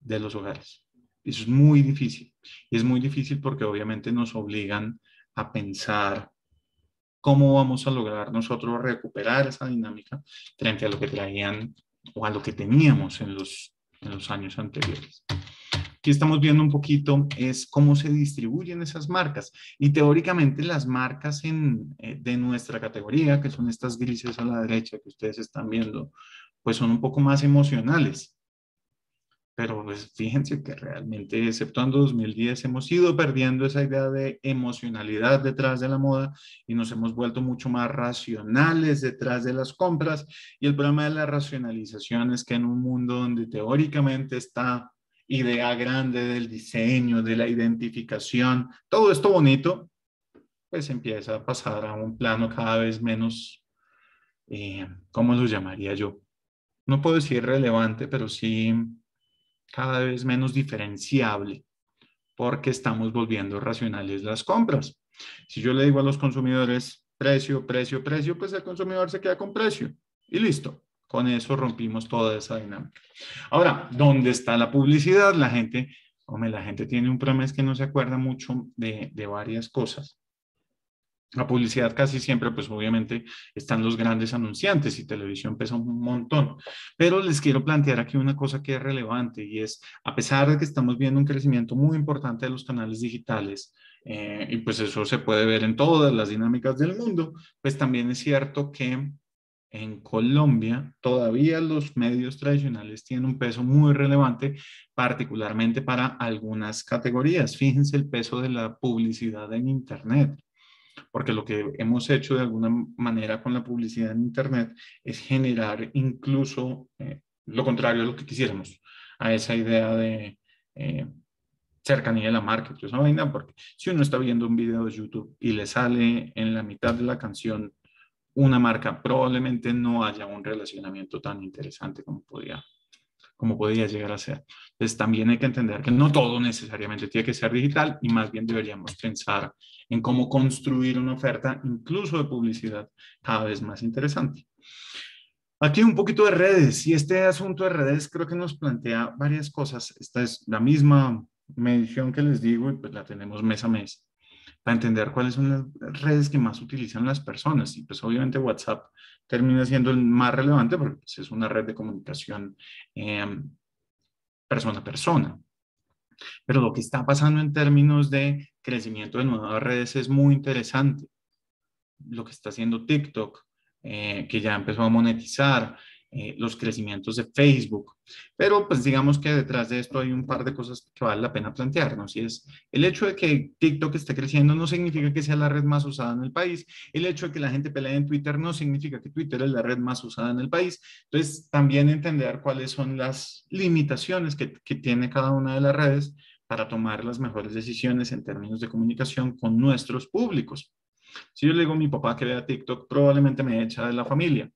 de los hogares. Eso es muy difícil. Y es muy difícil porque obviamente nos obligan a pensar cómo vamos a lograr nosotros recuperar esa dinámica frente a lo que traían o a lo que teníamos en los años anteriores. Aquí estamos viendo un poquito es cómo se distribuyen esas marcas. Y teóricamente las marcas de nuestra categoría, que son estas grises a la derecha que ustedes están viendo, pues son un poco más emocionales. Pero pues fíjense que realmente, exceptuando 2010, hemos ido perdiendo esa idea de emocionalidad detrás de la moda y nos hemos vuelto mucho más racionales detrás de las compras. Y el problema de la racionalización es que en un mundo donde teóricamente está idea grande del diseño, de la identificación, todo esto bonito, pues empieza a pasar a un plano cada vez menos, ¿cómo lo llamaría yo? No puedo decir relevante, pero sí cada vez menos diferenciable, porque estamos volviendo racionales las compras. Si yo le digo a los consumidores precio, precio, precio, pues el consumidor se queda con precio y listo. Con eso rompimos toda esa dinámica. Ahora, ¿dónde está la publicidad? La gente tiene un problema, es que no se acuerda mucho de varias cosas. La publicidad casi siempre, pues obviamente, están los grandes anunciantes y televisión pesa un montón. Pero les quiero plantear aquí una cosa que es relevante y es, a pesar de que estamos viendo un crecimiento muy importante de los canales digitales, y pues eso se puede ver en todas las dinámicas del mundo, pues también es cierto que en Colombia todavía los medios tradicionales tienen un peso muy relevante, particularmente para algunas categorías. Fíjense el peso de la publicidad en Internet, porque lo que hemos hecho de alguna manera con la publicidad en Internet es generar incluso lo contrario a lo que quisiéramos, a esa idea de cercanía de la marca, esa vaina, porque si uno está viendo un video de YouTube y le sale en la mitad de la canción una marca, probablemente no haya un relacionamiento tan interesante como podría llegar a ser. Entonces también hay que entender que no todo necesariamente tiene que ser digital y más bien deberíamos pensar en cómo construir una oferta, incluso de publicidad, cada vez más interesante. Aquí un poquito de redes, y este asunto de redes creo que nos plantea varias cosas. Esta es la misma medición que les digo y pues la tenemos mes a mes para entender cuáles son las redes que más utilizan las personas. Y pues obviamente WhatsApp termina siendo el más relevante porque pues, es una red de comunicación persona a persona. Pero lo que está pasando en términos de crecimiento de nuevas redes es muy interesante. Lo que está haciendo TikTok, que ya empezó a monetizar, los crecimientos de Facebook. Pero pues digamos que detrás de esto hay un par de cosas que vale la pena plantearnos. Y es el hecho de que TikTok esté creciendo no significa que sea la red más usada en el país. El hecho de que la gente pelee en Twitter no significa que Twitter es la red más usada en el país. Entonces también entender cuáles son las limitaciones que tiene cada una de las redes para tomar las mejores decisiones en términos de comunicación con nuestros públicos. Si yo le digo a mi papá que lea TikTok, probablemente me echa de la familia.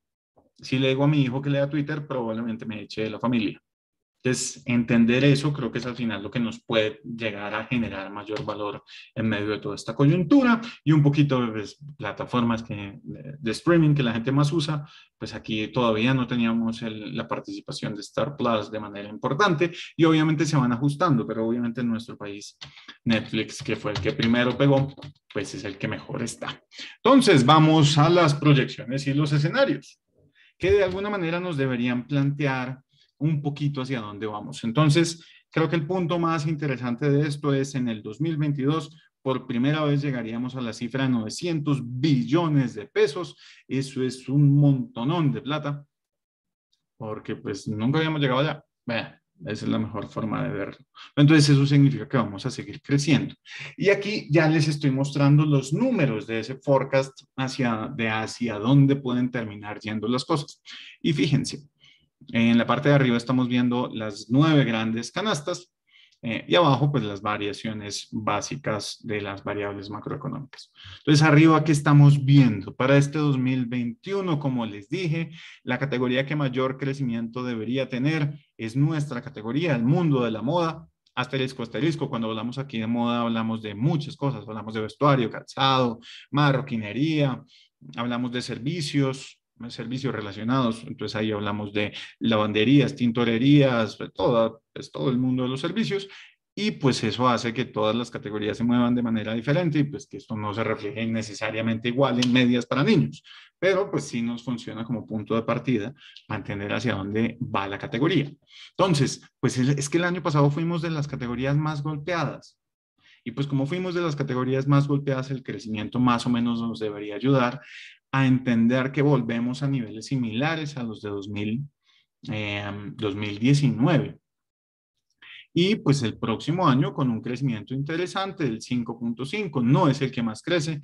Si le digo a mi hijo que lea Twitter, probablemente me eche de la familia. Entonces, entender eso creo que es al final lo que nos puede llegar a generar mayor valor en medio de toda esta coyuntura y un poquito de pues, plataformas de streaming que la gente más usa. Pues aquí todavía no teníamos la participación de Star Plus de manera importante y obviamente se van ajustando, pero obviamente en nuestro país Netflix, que fue el que primero pegó, pues es el que mejor está. Entonces, vamos a las proyecciones y los escenarios que de alguna manera nos deberían plantear un poquito hacia dónde vamos. Entonces, creo que el punto más interesante de esto es en el 2022, por primera vez llegaríamos a la cifra de 900 billones de pesos. Eso es un montonón de plata, porque pues nunca habíamos llegado allá. Esa es la mejor forma de verlo. Entonces eso significa que vamos a seguir creciendo. Y aquí ya les estoy mostrando los números de ese forecast hacia dónde pueden terminar yendo las cosas. Y fíjense, en la parte de arriba estamos viendo las 9 grandes canastas y abajo pues las variaciones básicas de las variables macroeconómicas. Entonces arriba, ¿qué estamos viendo? Para este 2021, como les dije, la categoría que mayor crecimiento debería tener es nuestra categoría, el mundo de la moda. Asterisco, asterisco, cuando hablamos aquí de moda hablamos de muchas cosas, hablamos de vestuario, calzado, marroquinería, hablamos de servicios relacionados, entonces ahí hablamos de lavanderías, tintorerías, todo el mundo de los servicios y pues eso hace que todas las categorías se muevan de manera diferente y pues que esto no se refleje necesariamente igual en medias para niños, pero pues sí nos funciona como punto de partida para entender hacia dónde va la categoría. Entonces, pues es que el año pasado fuimos de las categorías más golpeadas. Y pues como fuimos de las categorías más golpeadas, el crecimiento más o menos nos debería ayudar a entender que volvemos a niveles similares a los de 2019. Y pues el próximo año con un crecimiento interesante del 5.5. No es el que más crece,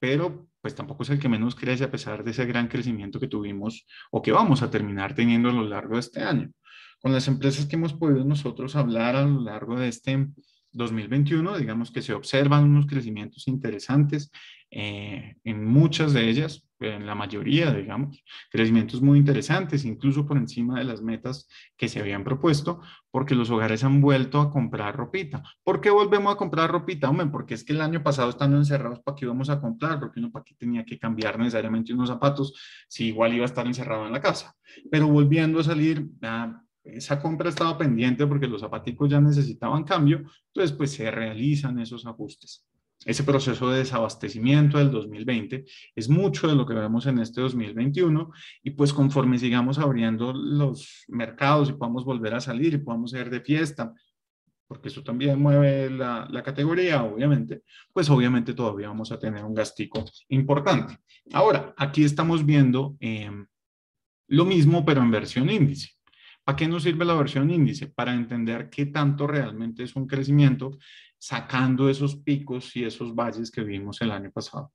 pero pues tampoco es el que menos crece a pesar de ese gran crecimiento que tuvimos o que vamos a terminar teniendo a lo largo de este año. Con las empresas que hemos podido nosotros hablar a lo largo de este 2021, digamos que se observan unos crecimientos interesantes en muchas de ellas, en la mayoría, digamos, crecimientos muy interesantes, incluso por encima de las metas que se habían propuesto, porque los hogares han vuelto a comprar ropita. ¿Por qué volvemos a comprar ropita? Hombre, porque es que el año pasado estando encerrados, ¿para qué íbamos a comprar? Porque uno para qué tenía que cambiar necesariamente unos zapatos si igual iba a estar encerrado en la casa. Pero volviendo a salir, esa compra estaba pendiente porque los zapaticos ya necesitaban cambio, entonces pues se realizan esos ajustes. Ese proceso de desabastecimiento del 2020 es mucho de lo que vemos en este 2021 y pues conforme sigamos abriendo los mercados y podamos volver a salir y podamos ir de fiesta, porque eso también mueve la categoría, obviamente, pues obviamente todavía vamos a tener un gastico importante. Ahora, aquí estamos viendo lo mismo pero en versión índice. ¿Para qué nos sirve la versión índice? Para entender qué tanto realmente es un crecimiento sacando esos picos y esos valles que vimos el año pasado.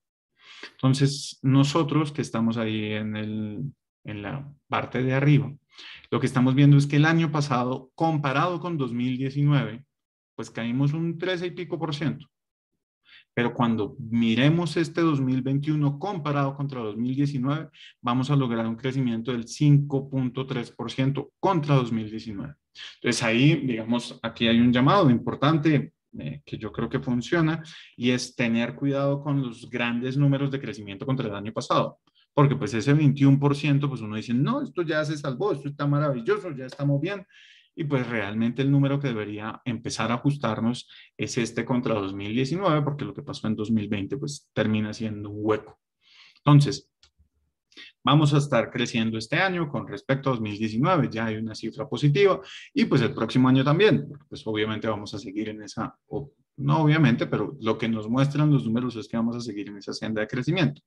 Entonces, nosotros que estamos ahí en la parte de arriba, lo que estamos viendo es que el año pasado, comparado con 2019, pues caímos un 13 y pico %. pero cuando miremos este 2021 comparado contra 2019, vamos a lograr un crecimiento del 5.3% contra 2019. Entonces ahí, digamos, aquí hay un llamado importante que yo creo que funciona, y es tener cuidado con los grandes números de crecimiento contra el año pasado. Porque pues ese 21%, pues uno dice, no, esto ya se salvó, esto está maravilloso, ya estamos bien. Y pues realmente el número que debería empezar a ajustarnos es este contra 2019, porque lo que pasó en 2020 pues termina siendo un hueco. Entonces, vamos a estar creciendo este año con respecto a 2019, ya hay una cifra positiva, y pues el próximo año también, porque pues obviamente vamos a seguir en esa, o no obviamente, pero lo que nos muestran los números es que vamos a seguir en esa senda de crecimiento.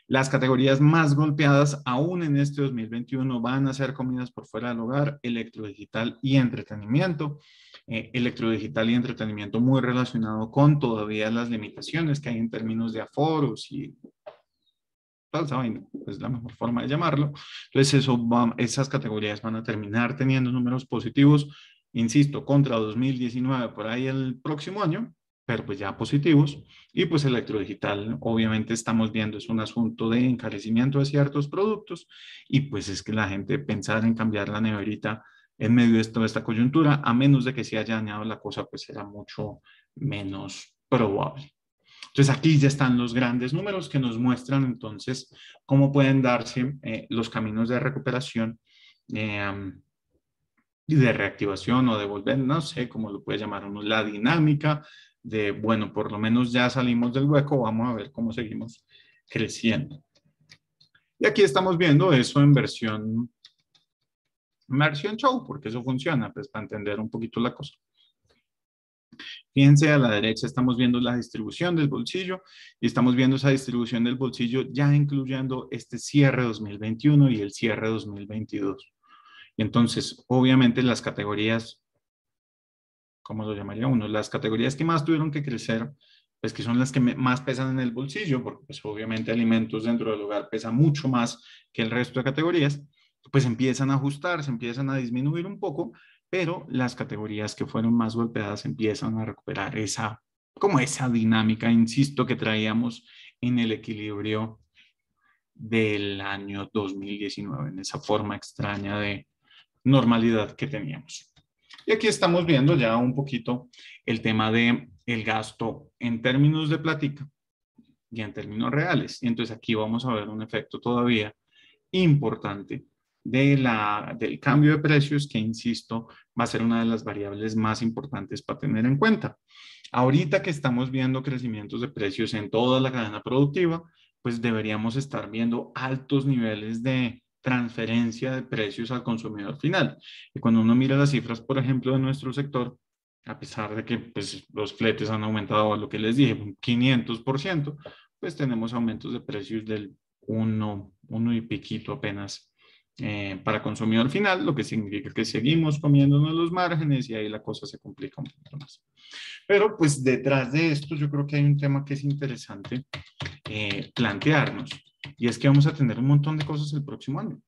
Las categorías más golpeadas aún en este 2021 van a ser comidas por fuera del hogar, electrodigital y entretenimiento. Electrodigital y entretenimiento muy relacionado con todavía las limitaciones que hay en términos de aforos y toda esa vaina, es la mejor forma de llamarlo. Entonces esas categorías van a terminar teniendo números positivos, insisto, contra 2019 por ahí el próximo año, pero pues ya positivos. Y pues electrodigital, obviamente estamos viendo, es un asunto de encarecimiento de ciertos productos, y pues es que la gente pensar en cambiar la neverita en medio de toda esta coyuntura, a menos de que se haya dañado la cosa, pues será mucho menos probable. Entonces aquí ya están los grandes números que nos muestran entonces cómo pueden darse los caminos de recuperación y de reactivación o de volver, no sé cómo lo puede llamar uno, la dinámica de, bueno, por lo menos ya salimos del hueco, vamos a ver cómo seguimos creciendo. Y aquí estamos viendo eso en versión show, porque eso funciona, pues para entender un poquito la cosa. Fíjense, a la derecha estamos viendo la distribución del bolsillo, y estamos viendo esa distribución del bolsillo ya incluyendo este cierre 2021 y el cierre 2022. Y entonces, obviamente, las categorías, ¿cómo lo llamaría uno? Las categorías que más tuvieron que crecer, pues que son las que más pesan en el bolsillo, porque pues obviamente alimentos dentro del hogar pesa mucho más que el resto de categorías, pues empiezan a ajustar, se empiezan a disminuir un poco, pero las categorías que fueron más golpeadas empiezan a recuperar esa dinámica, insisto, que traíamos en el equilibrio del año 2019, en esa forma extraña de normalidad que teníamos. Y aquí estamos viendo ya un poquito el tema de el gasto en términos de plática y en términos reales. Y entonces aquí vamos a ver un efecto todavía importante del cambio de precios, que insisto, va a ser una de las variables más importantes para tener en cuenta. Ahorita que estamos viendo crecimientos de precios en toda la cadena productiva, pues deberíamos estar viendo altos niveles de transferencia de precios al consumidor final. Y cuando uno mira las cifras, por ejemplo, de nuestro sector, a pesar de que pues, los fletes han aumentado a lo que les dije, un 500%, pues tenemos aumentos de precios del 1 y piquito apenas para consumidor final, lo que significa que seguimos comiéndonos los márgenes y ahí la cosa se complica un poquito más. Pero pues detrás de esto yo creo que hay un tema que es interesante plantearnos, y es que vamos a tener un montón de cosas el próximo año.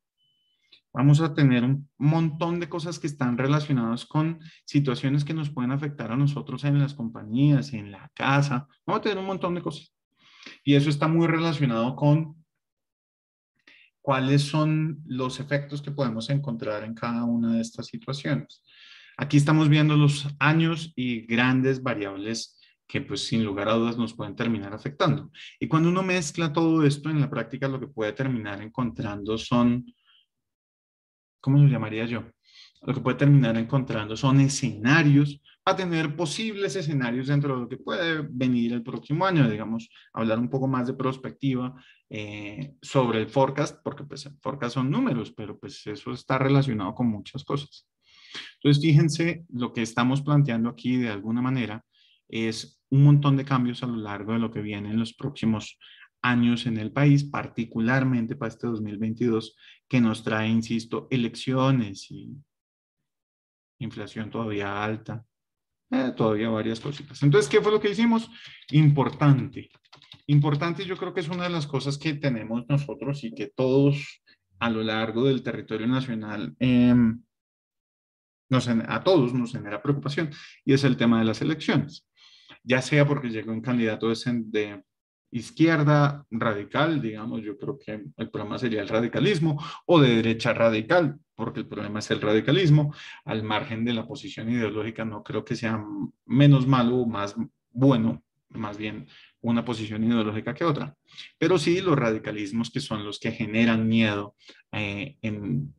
Vamos a tener un montón de cosas que están relacionadas con situaciones que nos pueden afectar a nosotros en las compañías, en la casa. Vamos a tener un montón de cosas. Y eso está muy relacionado con cuáles son los efectos que podemos encontrar en cada una de estas situaciones. Aquí estamos viendo los años y grandes variables que pues sin lugar a dudas nos pueden terminar afectando. Y cuando uno mezcla todo esto en la práctica, lo que puede terminar encontrando son, ¿cómo lo llamaría yo? Lo que puede terminar encontrando son escenarios, a tener posibles escenarios dentro de lo que puede venir el próximo año, digamos, hablar un poco más de perspectiva sobre el forecast, porque pues el forecast son números, pero pues eso está relacionado con muchas cosas. Entonces, fíjense, lo que estamos planteando aquí de alguna manera es un montón de cambios a lo largo de lo que viene en los próximos años en el país, particularmente para este 2022, que nos trae, insisto, elecciones y inflación todavía alta, todavía varias cositas. Entonces, ¿qué fue lo que hicimos? Importante. Importante, yo creo que es una de las cosas que tenemos nosotros y que todos a lo largo del territorio nacional, a todos nos genera preocupación, y es el tema de las elecciones. ya sea porque llegó un candidato de izquierda radical, digamos, yo creo que el problema sería el radicalismo, o de derecha radical, porque el problema es el radicalismo, al margen de la posición ideológica, no creo que sea menos malo o más bueno, más bien una posición ideológica que otra, pero sí los radicalismos que son los que generan miedo en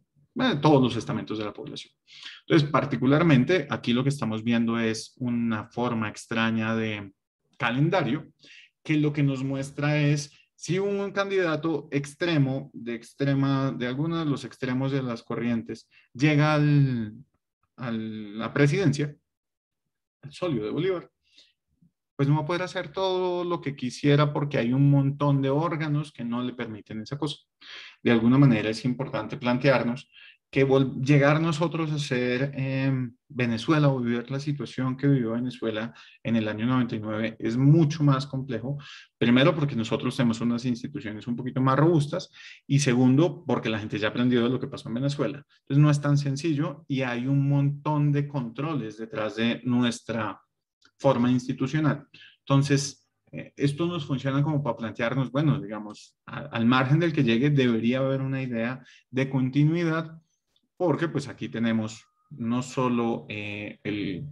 todos los estamentos de la población. Entonces, particularmente, aquí lo que estamos viendo es una forma extraña de calendario, que lo que nos muestra es si un candidato extremo, de alguno de los extremos de las corrientes, llega a la presidencia, el solio de Bolívar, pues no va a poder hacer todo lo que quisiera porque hay un montón de órganos que no le permiten esa cosa. De alguna manera es importante plantearnos que llegar nosotros a ser Venezuela o vivir la situación que vivió Venezuela en el año 99 es mucho más complejo. Primero, porque nosotros tenemos unas instituciones un poquito más robustas y segundo, porque la gente ya aprendió de lo que pasó en Venezuela. Entonces no es tan sencillo y hay un montón de controles detrás de nuestra forma institucional. Entonces, esto nos funciona como para plantearnos, bueno, digamos, al margen del que llegue, debería haber una idea de continuidad, porque pues aquí tenemos no solo el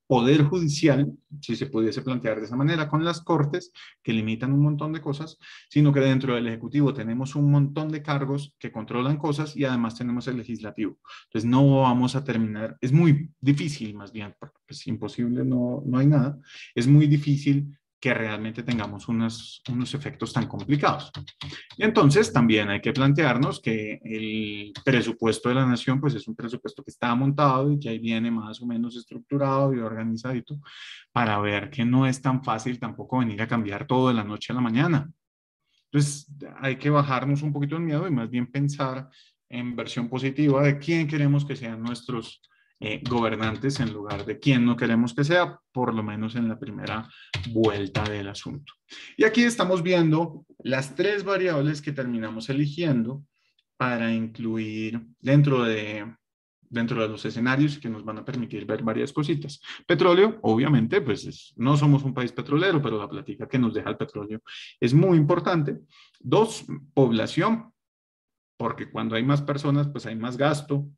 poder judicial, si se pudiese plantear de esa manera, con las cortes que limitan un montón de cosas, sino que dentro del Ejecutivo tenemos un montón de cargos que controlan cosas y además tenemos el Legislativo. Entonces no vamos a terminar, es muy difícil más bien, porque es imposible, no hay nada, es muy difícil que realmente tengamos unos efectos tan complicados. Y entonces también hay que plantearnos que el presupuesto de la nación pues es un presupuesto que está montado y que ahí viene más o menos estructurado y organizadito para ver que no es tan fácil tampoco venir a cambiar todo de la noche a la mañana. Entonces hay que bajarnos un poquito el miedo y más bien pensar en versión positiva de quién queremos que sean nuestros gobernantes en lugar de quién no queremos que sea, por lo menos en la primera vuelta del asunto. Y aquí estamos viendo las tres variables que terminamos eligiendo para incluir dentro de los escenarios que nos van a permitir ver varias cositas. Petróleo, obviamente, pues no somos un país petrolero, pero la plática que nos deja el petróleo es muy importante. 2, población, porque cuando hay más personas, pues hay más gasto,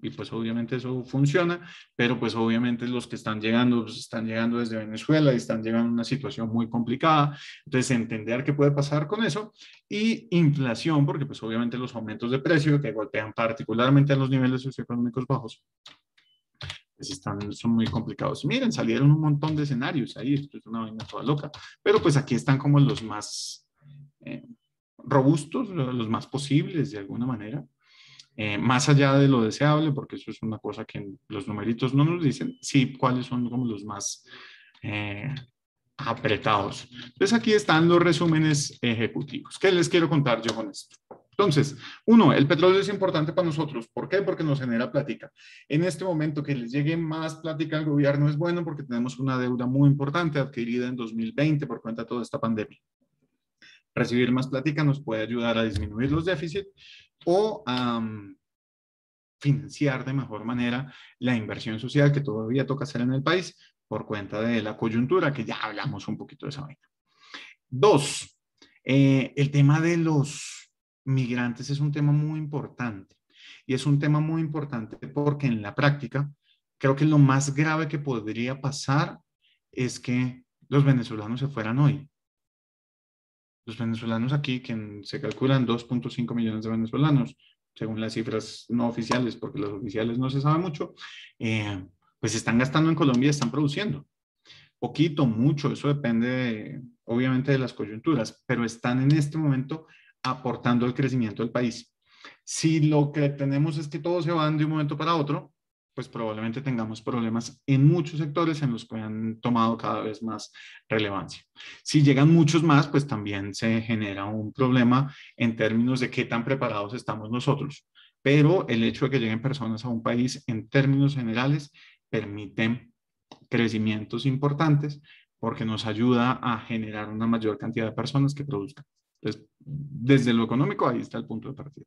y pues obviamente eso funciona, pero pues obviamente los que están llegando, pues están llegando desde Venezuela y están llegando a una situación muy complicada, entonces entender qué puede pasar con eso, y inflación, porque pues obviamente los aumentos de precio que golpean particularmente a los niveles socioeconómicos bajos, pues son muy complicados. Miren, salieron un montón de escenarios ahí, esto es una vaina toda loca, pero pues aquí están como los más robustos, los más posibles de alguna manera. Más allá de lo deseable, porque eso es una cosa que los numeritos no nos dicen, sí, cuáles son como los más apretados. Entonces aquí están los resúmenes ejecutivos. ¿Qué les quiero contar yo con esto? Entonces, 1, el petróleo es importante para nosotros. ¿Por qué? Porque nos genera plática. En este momento que les llegue más plática al gobierno es bueno porque tenemos una deuda muy importante adquirida en 2020 por cuenta de toda esta pandemia. Recibir más plática nos puede ayudar a disminuir los déficits o financiar de mejor manera la inversión social que todavía toca hacer en el país por cuenta de la coyuntura, que ya hablamos un poquito de esa vaina. 2, el tema de los migrantes es un tema muy importante. Y es un tema muy importante porque en la práctica creo que lo más grave que podría pasar es que los venezolanos se fueran hoy. Los venezolanos aquí, que se calculan 2.5 millones de venezolanos, según las cifras no oficiales, porque las oficiales no se sabe mucho, pues están gastando en Colombia y están produciendo. Poquito, mucho, eso depende obviamente de las coyunturas, pero están en este momento aportando al crecimiento del país. Si lo que tenemos es que todos se van de un momento para otro, pues probablemente tengamos problemas en muchos sectores en los que han tomado cada vez más relevancia. Si llegan muchos más, pues también se genera un problema en términos de qué tan preparados estamos nosotros. Pero el hecho de que lleguen personas a un país en términos generales permite crecimientos importantes porque nos ayuda a generar una mayor cantidad de personas que produzcan. Entonces, desde lo económico, ahí está el punto de partida.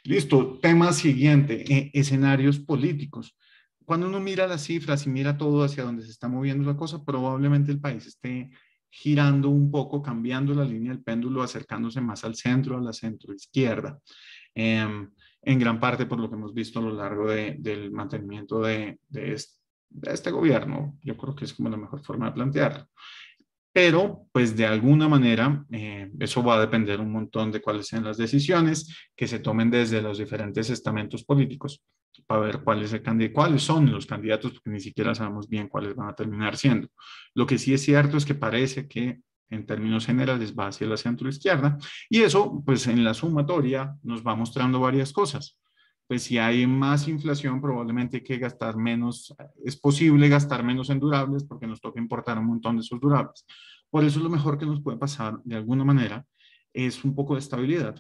Listo, tema siguiente, escenarios políticos. cuando uno mira las cifras y mira todo hacia dónde se está moviendo la cosa, probablemente el país esté girando un poco, cambiando la línea del péndulo, acercándose más al centro, a la centroizquierda. En gran parte por lo que hemos visto a lo largo del mantenimiento de este gobierno. Yo creo que es como la mejor forma de plantearlo. Pero, pues de alguna manera, eso va a depender un montón de cuáles sean las decisiones que se tomen desde los diferentes estamentos políticos para ver cuáles son los candidatos, porque ni siquiera sabemos bien cuáles van a terminar siendo. Lo que sí es cierto es que parece que en términos generales va hacia la centroizquierda, y eso, pues en la sumatoria, nos va mostrando varias cosas. Pues si hay más inflación, probablemente hay que gastar menos, es posible gastar menos en durables porque nos toca importar un montón de esos durables. Por eso lo mejor que nos puede pasar de alguna manera es un poco de estabilidad,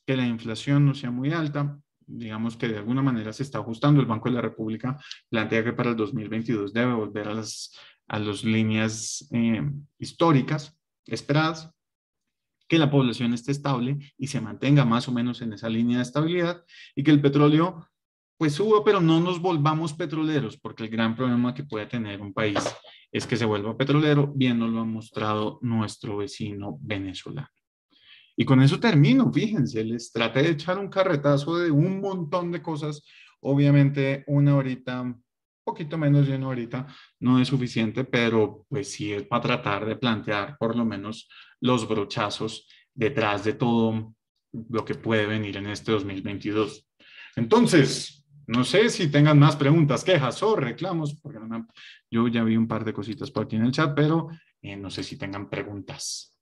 que la inflación no sea muy alta, digamos que de alguna manera se está ajustando. El Banco de la República plantea que para el 2022 debe volver a las líneas históricas esperadas, que la población esté estable y se mantenga más o menos en esa línea de estabilidad, y que el petróleo pues suba, pero no nos volvamos petroleros, porque el gran problema que puede tener un país es que se vuelva petrolero. Bien nos lo ha mostrado nuestro vecino venezolano. Y con eso termino, fíjense, les traté de echar un carretazo de un montón de cosas. Obviamente una horita, un poquito menos de una horita, no es suficiente, pero pues sí es para tratar de plantear por lo menos los brochazos detrás de todo lo que puede venir en este 2022. Entonces, no sé si tengan más preguntas, quejas o reclamos, porque yo ya vi un par de cositas por aquí en el chat, pero no sé si tengan preguntas.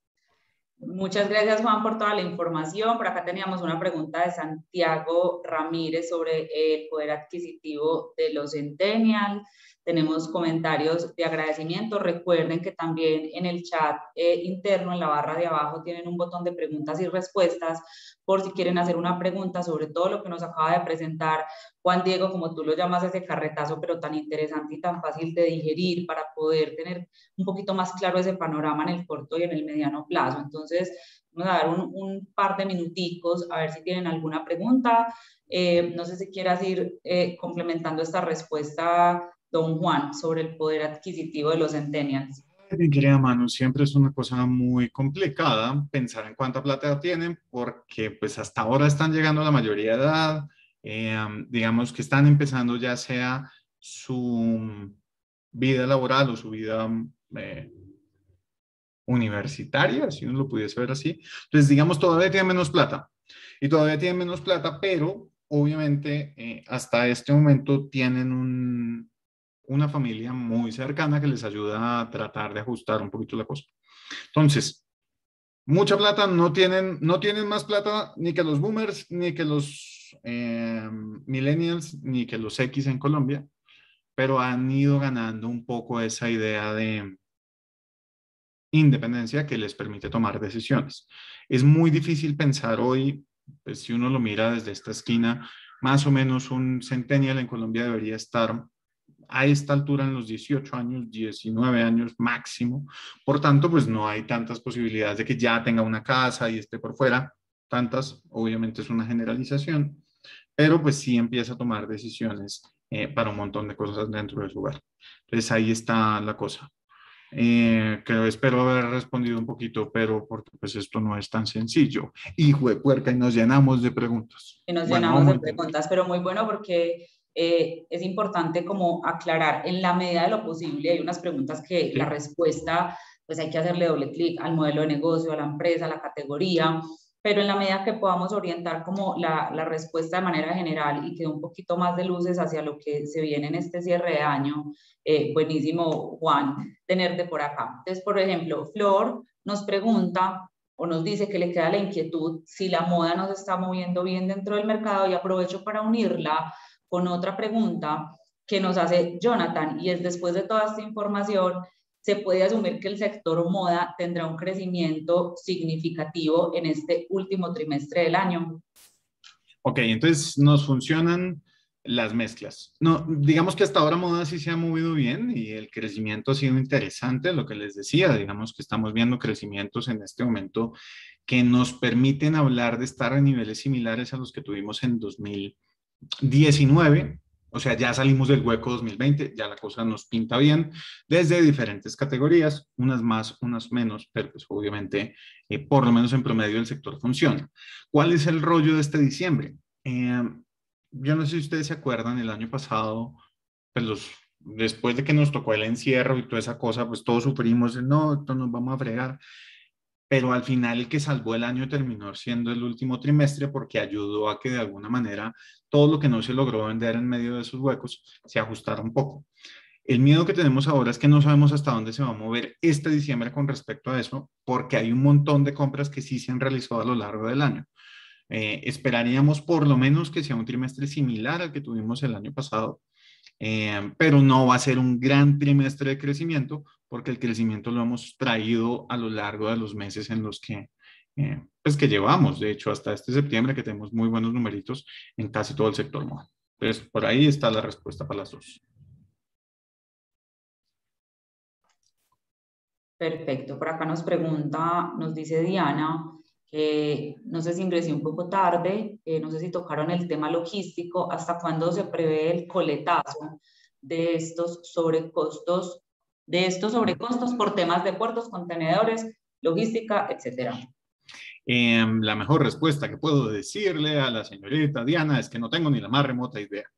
Muchas gracias, Juan, por toda la información. Por acá teníamos una pregunta de Santiago Ramírez sobre el poder adquisitivo de los centennials. Tenemos comentarios de agradecimiento. Recuerden que también en el chat interno, en la barra de abajo, tienen un botón de preguntas y respuestas por si quieren hacer una pregunta sobre todo lo que nos acaba de presentar Juan Diego, como tú lo llamas, ese carretazo, pero tan interesante y tan fácil de digerir para poder tener un poquito más claro ese panorama en el corto y en el mediano plazo. Entonces, vamos a dar un par de minuticos a ver si tienen alguna pregunta. No sé si quieras ir complementando esta respuesta, don Juan, sobre el poder adquisitivo de los centennials. Mi querida Manu, siempre es una cosa muy complicada pensar en cuánta plata tienen, porque pues hasta ahora están llegando a la mayoría de edad, digamos que están empezando ya sea su vida laboral o su vida universitaria, si uno lo pudiese ver así. Entonces, digamos, todavía tienen menos plata, y todavía tienen menos plata, pero obviamente hasta este momento tienen una familia muy cercana que les ayuda a tratar de ajustar un poquito la cosa. Entonces, mucha plata, no tienen más plata ni que los boomers, ni que los millennials, ni que los X en Colombia, pero han ido ganando un poco esa idea de independencia que les permite tomar decisiones. Es muy difícil pensar hoy, pues si uno lo mira desde esta esquina, más o menos un centennial en Colombia debería estar a esta altura en los 18 años, 19 años máximo. Por tanto, pues no hay tantas posibilidades de que ya tenga una casa y esté por fuera. Tantas, obviamente es una generalización, pero pues sí empieza a tomar decisiones para un montón de cosas dentro de su hogar. Entonces ahí está la cosa. Espero haber respondido un poquito, pero porque pues esto no es tan sencillo. Hijo de puerca, y nos llenamos de preguntas. Y nos llenamos de preguntas, pero muy bueno porque es importante como aclarar en la medida de lo posible. Hay unas preguntas que la respuesta, pues hay que hacerle doble clic al modelo de negocio, a la empresa, a la categoría, pero en la medida que podamos orientar como la respuesta de manera general y que dé un poquito más de luces hacia lo que se viene en este cierre de año, buenísimo, Juan, tenerte por acá. Entonces, por ejemplo, Flor nos pregunta o nos dice que le queda la inquietud si la moda no se está moviendo bien dentro del mercado, y aprovecho para unirla con otra pregunta que nos hace Jonathan, y es: después de toda esta información, ¿se puede asumir que el sector moda tendrá un crecimiento significativo en este último trimestre del año? Ok, entonces nos funcionan las mezclas. No, digamos que hasta ahora moda sí se ha movido bien y el crecimiento ha sido interesante, lo que les decía, digamos que estamos viendo crecimientos en este momento que nos permiten hablar de estar en niveles similares a los que tuvimos en 2019, O sea, ya salimos del hueco 2020, ya la cosa nos pinta bien desde diferentes categorías, unas más, unas menos, pero pues obviamente, por lo menos en promedio el sector funciona. ¿Cuál es el rollo de este diciembre? Yo no sé si ustedes se acuerdan, el año pasado, pues después de que nos tocó el encierro y toda esa cosa, pues todos sufrimos, no, esto nos vamos a fregar, pero al final el que salvó el año terminó siendo el último trimestre porque ayudó a que de alguna manera todo lo que no se logró vender en medio de esos huecos se ajustara un poco. El miedo que tenemos ahora es que no sabemos hasta dónde se va a mover este diciembre con respecto a eso, porque hay un montón de compras que sí se han realizado a lo largo del año. Esperaríamos por lo menos que sea un trimestre similar al que tuvimos el año pasado, pero no va a ser un gran trimestre de crecimiento porque el crecimiento lo hemos traído a lo largo de los meses en los que, pues que llevamos, de hecho, hasta este septiembre que tenemos muy buenos numeritos en casi todo el sector móvil. Entonces, por ahí está la respuesta para las dos. Perfecto. Por acá nos pregunta, nos dice Diana, no sé si ingresé un poco tarde, no sé si tocaron el tema logístico, ¿hasta cuándo se prevé el coletazo de estos sobrecostos, por temas de puertos, contenedores, logística, etcétera? La mejor respuesta que puedo decirle a la señorita Diana es que no tengo ni la más remota idea.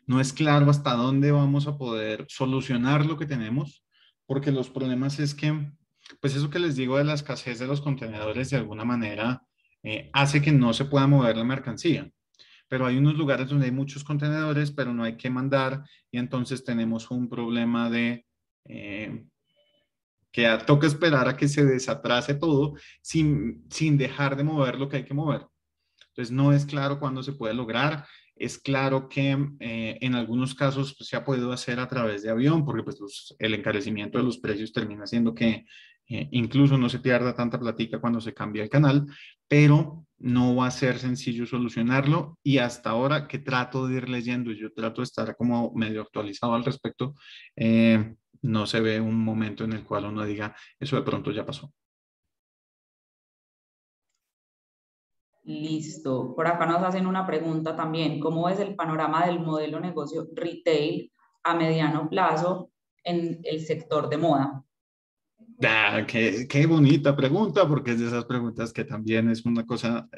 No es claro hasta dónde vamos a poder solucionar lo que tenemos, porque los problemas es que, pues eso que les digo de la escasez de los contenedores de alguna manera hace que no se pueda mover la mercancía. Pero hay unos lugares donde hay muchos contenedores, pero no hay que mandar y entonces tenemos un problema de que toca esperar a que se desatrase todo sin dejar de mover lo que hay que mover. Entonces no es claro cuándo se puede lograr. Es claro que en algunos casos pues, se ha podido hacer a través de avión, porque pues, el encarecimiento de los precios termina haciendo que incluso no se pierda tanta platica cuando se cambia el canal, pero no va a ser sencillo solucionarlo y hasta ahora que trato de ir leyendo y yo trato de estar como medio actualizado al respecto, no se ve un momento en el cual uno diga, eso de pronto ya pasó. Listo. Por acá nos hacen una pregunta también. ¿Cómo es el panorama del modelo negocio retail a mediano plazo en el sector de moda? Qué bonita pregunta, porque es de esas preguntas que también es una cosa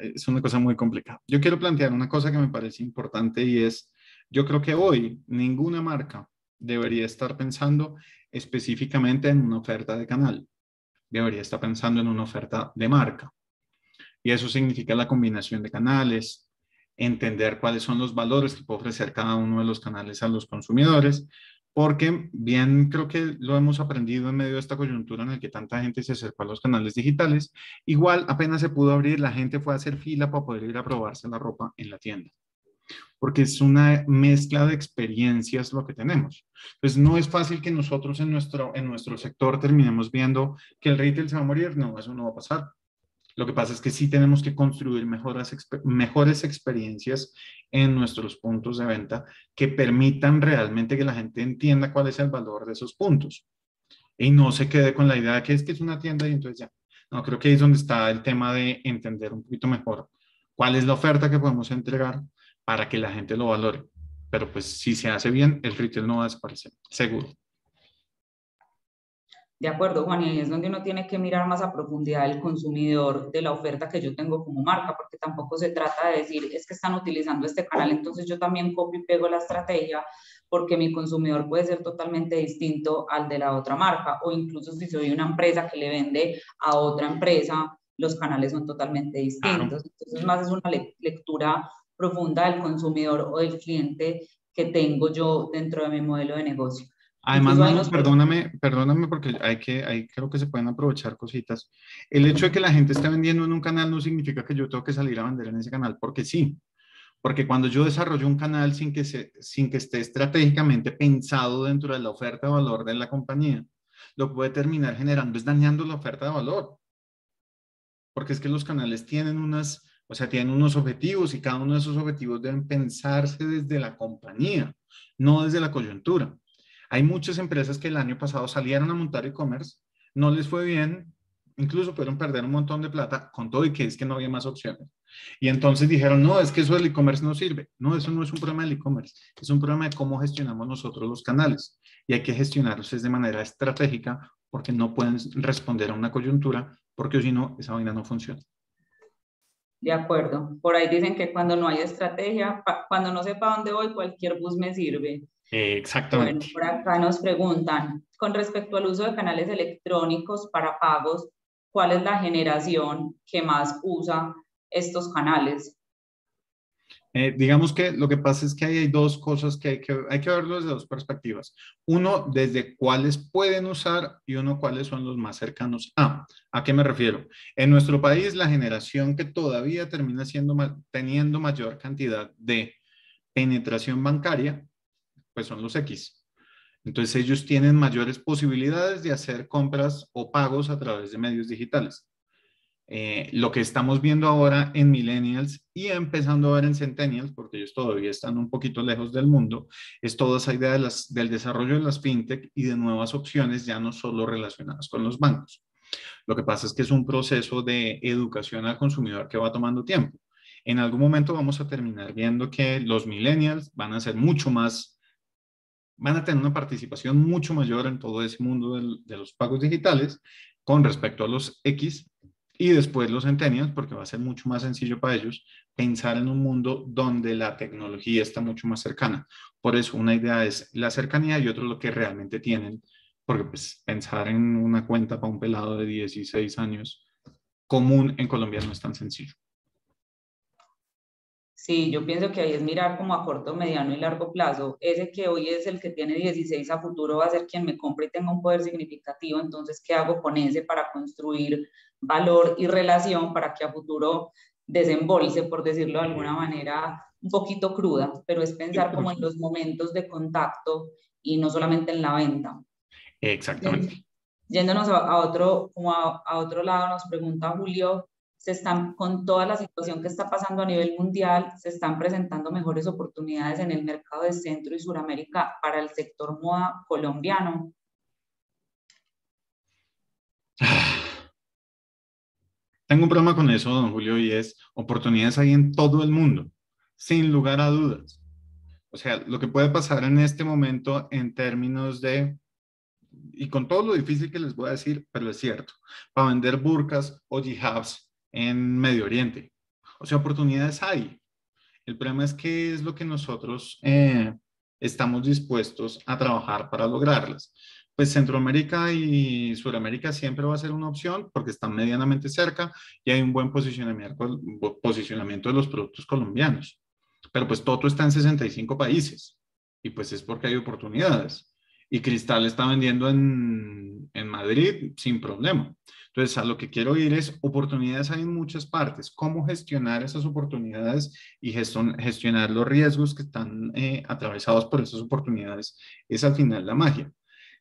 muy complicada. Yo quiero plantear una cosa que me parece importante y es, yo creo que hoy ninguna marca debería estar pensando específicamente en una oferta de canal. Debería estar pensando en una oferta de marca. Y eso significa la combinación de canales, entender cuáles son los valores que puede ofrecer cada uno de los canales a los consumidores, porque bien creo que lo hemos aprendido en medio de esta coyuntura en la que tanta gente se acercó a los canales digitales, igual apenas se pudo abrir, la gente fue a hacer fila para poder ir a probarse la ropa en la tienda, porque es una mezcla de experiencias lo que tenemos. Pues no es fácil que nosotros en nuestro sector terminemos viendo que el retail se va a morir, no, eso no va a pasar. Lo que pasa es que sí tenemos que construir mejores experiencias en nuestros puntos de venta que permitan realmente que la gente entienda cuál es el valor de esos puntos y no se quede con la idea de que es una tienda y entonces ya. No, creo que ahí es donde está el tema de entender un poquito mejor cuál es la oferta que podemos entregar para que la gente lo valore. Pero pues si se hace bien, el retail no va a desaparecer, seguro. De acuerdo, Juan, y ahí es donde uno tiene que mirar más a profundidad el consumidor de la oferta que yo tengo como marca, porque tampoco se trata de decir, es que están utilizando este canal, entonces yo también copio y pego la estrategia, porque mi consumidor puede ser totalmente distinto al de la otra marca, o incluso si soy una empresa que le vende a otra empresa, los canales son totalmente distintos. Entonces, más es una lectura profunda del consumidor o del cliente que tengo yo dentro de mi modelo de negocio. Además, Manu, perdóname porque ahí creo que se pueden aprovechar cositas. El hecho de que la gente esté vendiendo en un canal no significa que yo tengo que salir a vender en ese canal, porque sí. Porque cuando yo desarrollo un canal sin que esté estratégicamente pensado dentro de la oferta de valor de la compañía, lo puede terminar generando es dañando la oferta de valor. Porque es que los canales tienen unos objetivos y cada uno de esos objetivos deben pensarse desde la compañía, no desde la coyuntura. Hay muchas empresas que el año pasado salieron a montar e-commerce, no les fue bien, incluso pudieron perder un montón de plata con todo y que es que no había más opciones. Y entonces dijeron, no, es que eso del e-commerce no sirve. No, eso no es un problema del e-commerce, es un problema de cómo gestionamos nosotros los canales. Y hay que gestionarlos de manera estratégica porque no pueden responder a una coyuntura, porque si no, esa vaina no funciona. De acuerdo. Por ahí dicen que cuando no hay estrategia, cuando no sepa dónde voy, cualquier bus me sirve. Bueno, Exactamente. por acá nos preguntan, con respecto al uso de canales electrónicos para pagos, ¿cuál es la generación que más usa estos canales? Digamos que lo que pasa es que ahí hay dos cosas que hay que verlo desde dos perspectivas. Uno, desde cuáles pueden usar y uno, cuáles son los más cercanos a. ¿A qué me refiero? En nuestro país, la generación que todavía termina siendo, teniendo mayor cantidad de penetración bancaria, pues son los X. Entonces ellos tienen mayores posibilidades de hacer compras o pagos a través de medios digitales. Lo que estamos viendo ahora en millennials y empezando a ver en centennials, porque ellos todavía están un poquito lejos del mundo, es toda esa idea del desarrollo de las fintech y de nuevas opciones, ya no solo relacionadas con los bancos. Lo que pasa es que es un proceso de educación al consumidor que va tomando tiempo. En algún momento vamos a terminar viendo que los millennials van a ser mucho más, van a tener una participación mucho mayor en todo ese mundo de los pagos digitales con respecto a los X y después los centennials, porque va a ser mucho más sencillo para ellos pensar en un mundo donde la tecnología está mucho más cercana. Por eso una idea es la cercanía y otro lo que realmente tienen, porque pues pensar en una cuenta para un pelado de 16 años común en Colombia no es tan sencillo. Sí, yo pienso que ahí es mirar como a corto, mediano y largo plazo. Ese que hoy es el que tiene 16 a futuro va a ser quien me compre y tenga un poder significativo. Entonces, ¿qué hago con ese para construir valor y relación para que a futuro desembolse, por decirlo de alguna manera, un poquito cruda? Pero es pensar como en los momentos de contacto y no solamente en la venta. Exactamente. Yéndonos a otro, como a otro lado, nos pregunta Julio, con toda la situación que está pasando a nivel mundial, se están presentando mejores oportunidades en el mercado de Centro y Suramérica para el sector moda colombiano. Tengo un problema con eso, don Julio, y es oportunidades hay en todo el mundo, sin lugar a dudas. O sea, lo que puede pasar en este momento en términos de, y con todo lo difícil que les voy a decir, pero es cierto, para vender burkas o hijabs en Medio Oriente. O sea, oportunidades hay. El problema es qué es lo que nosotros estamos dispuestos a trabajar para lograrlas. Pues Centroamérica y Sudamérica siempre va a ser una opción porque están medianamente cerca y hay un buen posicionamiento de los productos colombianos. Pero pues Toto está en 65 países y pues es porque hay oportunidades. Y Cristal está vendiendo en Madrid sin problema. Entonces, a lo que quiero ir es, oportunidades hay en muchas partes. ¿Cómo gestionar esas oportunidades y gestionar los riesgos que están atravesados por esas oportunidades? Es al final la magia.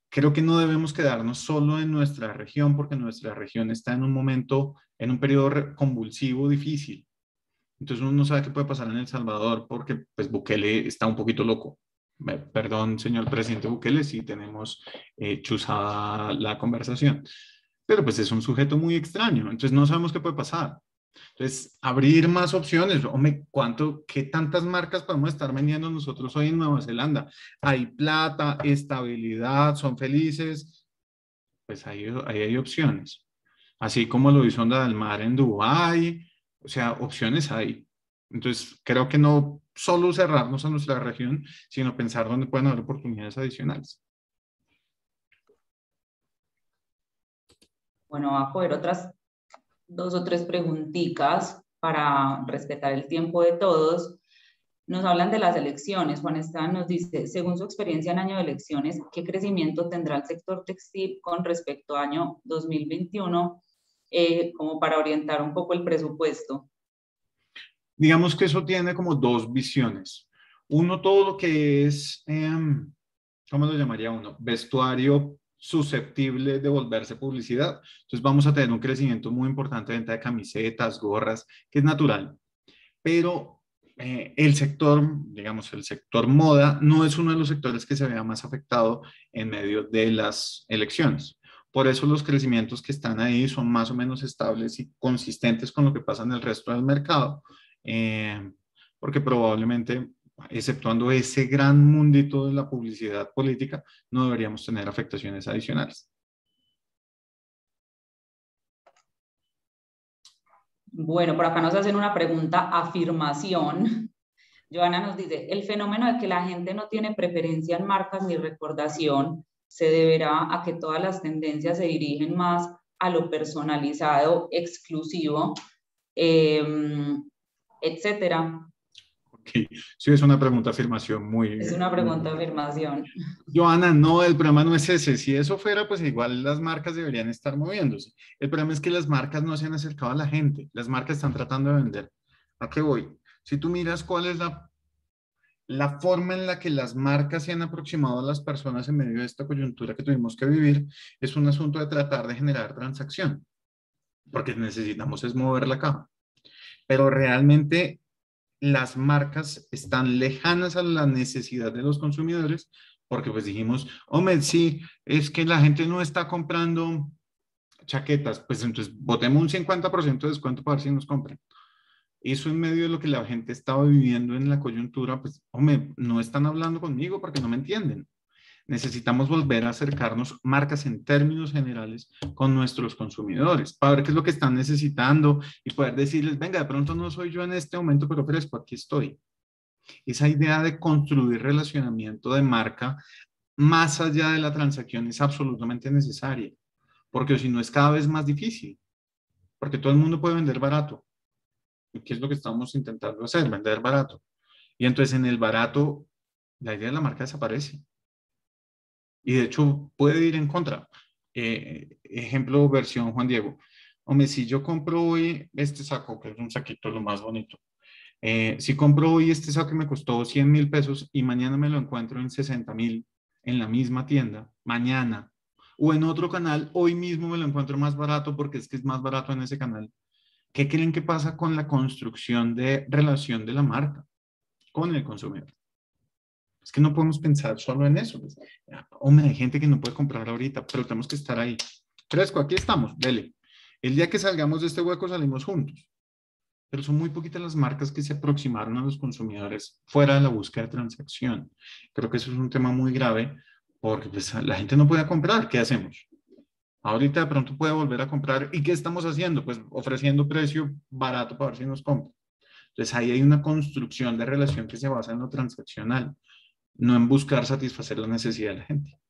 Creo que no debemos quedarnos solo en nuestra región porque nuestra región está en un momento, en un periodo convulsivo difícil. Entonces uno no sabe qué puede pasar en El Salvador porque pues Bukele está un poquito loco. Perdón, señor presidente Bukele, si tenemos chuzada la conversación. Pero pues es un sujeto muy extraño, entonces no sabemos qué puede pasar. Entonces, abrir más opciones. Hombre, ¿qué tantas marcas podemos estar vendiendo nosotros hoy en Nueva Zelanda? Hay plata, estabilidad, son felices. Pues ahí hay opciones. Así como lo hizo Onda del Mar en Dubái. O sea, opciones hay. Entonces, creo que no solo cerrarnos a nuestra región, sino pensar dónde pueden haber oportunidades adicionales. Bueno, va a coger otras 2 o 3 preguntitas para respetar el tiempo de todos. Nos hablan de las elecciones. Juan Esteban nos dice, según su experiencia en año de elecciones, ¿qué crecimiento tendrá el sector textil con respecto al año 2021 como para orientar un poco el presupuesto? Digamos que eso tiene como dos visiones. Uno, todo lo que es, ¿cómo lo llamaría uno? Vestuario susceptible de volverse publicidad. Entonces vamos a tener un crecimiento muy importante de venta de camisetas, gorras, que es natural. Pero el sector, digamos, el sector moda no es uno de los sectores que se vea más afectado en medio de las elecciones. Por eso los crecimientos que están ahí son más o menos estables y consistentes con lo que pasa en el resto del mercado, porque probablemente, exceptuando ese gran mundito de la publicidad política, no deberíamos tener afectaciones adicionales. Bueno, por acá nos hacen una pregunta, afirmación. Joana nos dice, el fenómeno de que la gente no tiene preferencia en marcas ni recordación se deberá a que todas las tendencias se dirigen más a lo personalizado, exclusivo, etcétera. Okay. Sí, es una pregunta afirmación muy... Es una pregunta afirmación. Joana, no, el problema no es ese. Si eso fuera, pues igual las marcas deberían estar moviéndose. El problema es que las marcas no se han acercado a la gente. Las marcas están tratando de vender. ¿A qué voy? Si tú miras cuál es la forma en la que las marcas se han aproximado a las personas en medio de esta coyuntura que tuvimos que vivir, es un asunto de tratar de generar transacción, porque necesitamos es mover la caja. Pero realmente las marcas están lejanas a la necesidad de los consumidores, porque pues dijimos, hombre, sí, es que la gente no está comprando chaquetas, pues entonces botemos un 50% de descuento para ver si nos compran. Eso en medio de lo que la gente estaba viviendo en la coyuntura, pues, hombre, no están hablando conmigo porque no me entienden. Necesitamos volver a acercarnos marcas en términos generales con nuestros consumidores para ver qué es lo que están necesitando y poder decirles, venga, de pronto no soy yo en este momento, pero ofrezco, aquí estoy. Esa idea de construir relacionamiento de marca más allá de la transacción es absolutamente necesaria, porque si no es cada vez más difícil, porque todo el mundo puede vender barato. ¿Y qué es lo que estamos intentando hacer? Vender barato. Y entonces en el barato, la idea de la marca desaparece. Y de hecho puede ir en contra. Ejemplo, versión Juan Diego. Hombre, si yo compro hoy este saco, que es un saquito lo más bonito, si compro hoy este saco que me costó 100,000 pesos y mañana me lo encuentro en 60,000 en la misma tienda, mañana, o en otro canal, hoy mismo me lo encuentro más barato porque es que es más barato en ese canal. ¿Qué creen que pasa con la construcción de relación de la marca con el consumidor? Es que no podemos pensar solo en eso. Pues, hombre, hay gente que no puede comprar ahorita, pero tenemos que estar ahí. Fresco, aquí estamos, dele. El día que salgamos de este hueco salimos juntos. Pero son muy poquitas las marcas que se aproximaron a los consumidores fuera de la búsqueda de transacción. Creo que eso es un tema muy grave porque pues, la gente no puede comprar. ¿Qué hacemos? Ahorita de pronto puede volver a comprar. ¿Y qué estamos haciendo? Pues ofreciendo precio barato para ver si nos compran. Entonces ahí hay una construcción de relación que se basa en lo transaccional, no en buscar satisfacer la necesidad de la gente.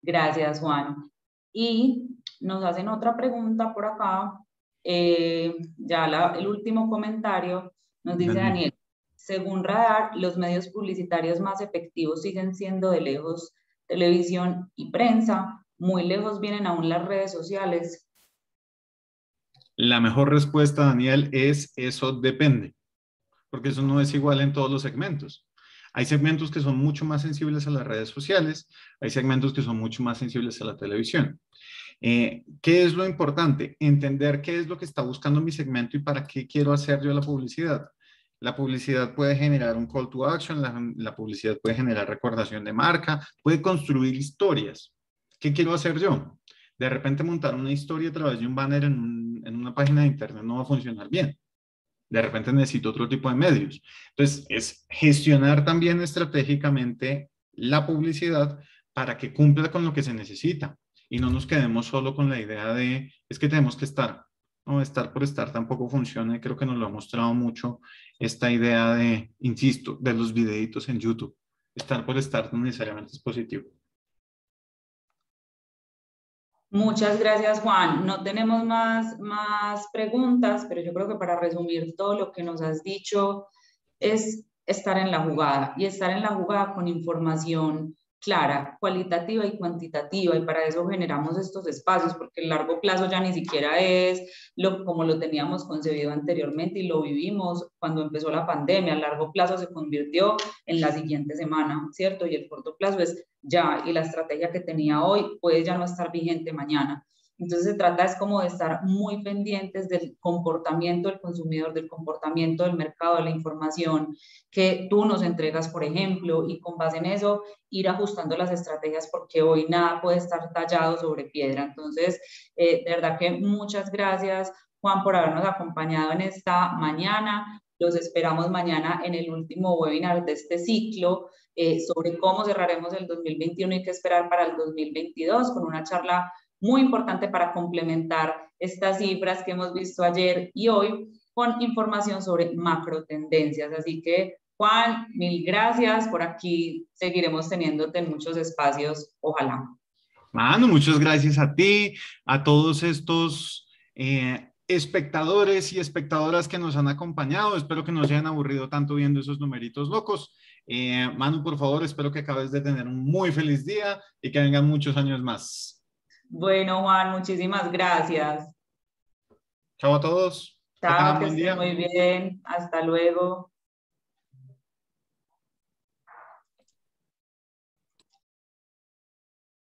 Gracias, Juan. Y nos hacen otra pregunta por acá. El último comentario nos dice Daniel, según Radar, los medios publicitarios más efectivos siguen siendo de lejos televisión y prensa. Muy lejos vienen aún las redes sociales. La mejor respuesta, Daniel, es eso depende, porque eso no es igual en todos los segmentos. Hay segmentos que son mucho más sensibles a las redes sociales, hay segmentos que son mucho más sensibles a la televisión. ¿Qué es lo importante? Entender qué es lo que está buscando mi segmento y para qué quiero hacer yo la publicidad. La publicidad puede generar un call to action, la publicidad puede generar recordación de marca, puede construir historias. ¿Qué quiero hacer yo? De repente montar una historia a través de un banner en una página de internet no va a funcionar bien. De repente necesito otro tipo de medios. Entonces, es gestionar también estratégicamente la publicidad para que cumpla con lo que se necesita y no nos quedemos solo con la idea de, es que tenemos que estar. No, estar por estar tampoco funciona y creo que nos lo ha mostrado mucho esta idea de, insisto, de los videitos en YouTube. Estar por estar no necesariamente es positivo. Muchas gracias, Juan. No tenemos más preguntas, pero yo creo que para resumir todo lo que nos has dicho es estar en la jugada y estar en la jugada con información clara, cualitativa y cuantitativa, y para eso generamos estos espacios, porque el largo plazo ya ni siquiera es como lo teníamos concebido anteriormente y lo vivimos cuando empezó la pandemia. El largo plazo se convirtió en la siguiente semana, ¿cierto? Y el corto plazo es ya, y la estrategia que tenía hoy puede ya no estar vigente mañana. Entonces se trata es como de estar muy pendientes del comportamiento del consumidor, del comportamiento del mercado, de la información que tú nos entregas, por ejemplo, y con base en eso ir ajustando las estrategias, porque hoy nada puede estar tallado sobre piedra. Entonces, de verdad que muchas gracias, Juan, por habernos acompañado en esta mañana. Los esperamos mañana en el último webinar de este ciclo sobre cómo cerraremos el 2021 y qué esperar para el 2022, con una charla muy importante para complementar estas cifras que hemos visto ayer y hoy con información sobre macro tendencias. Así que, Juan, mil gracias. Por aquí seguiremos teniéndote en muchos espacios, ojalá. Manu, muchas gracias a ti, a todos estos espectadores y espectadoras que nos han acompañado. Espero que no se hayan aburrido tanto viendo esos numeritos locos. Manu, por favor, espero que acabes de tener un muy feliz día y que vengan muchos años más. Bueno, Juan, muchísimas gracias. Chao a todos. Chao, que estén muy bien. Hasta luego.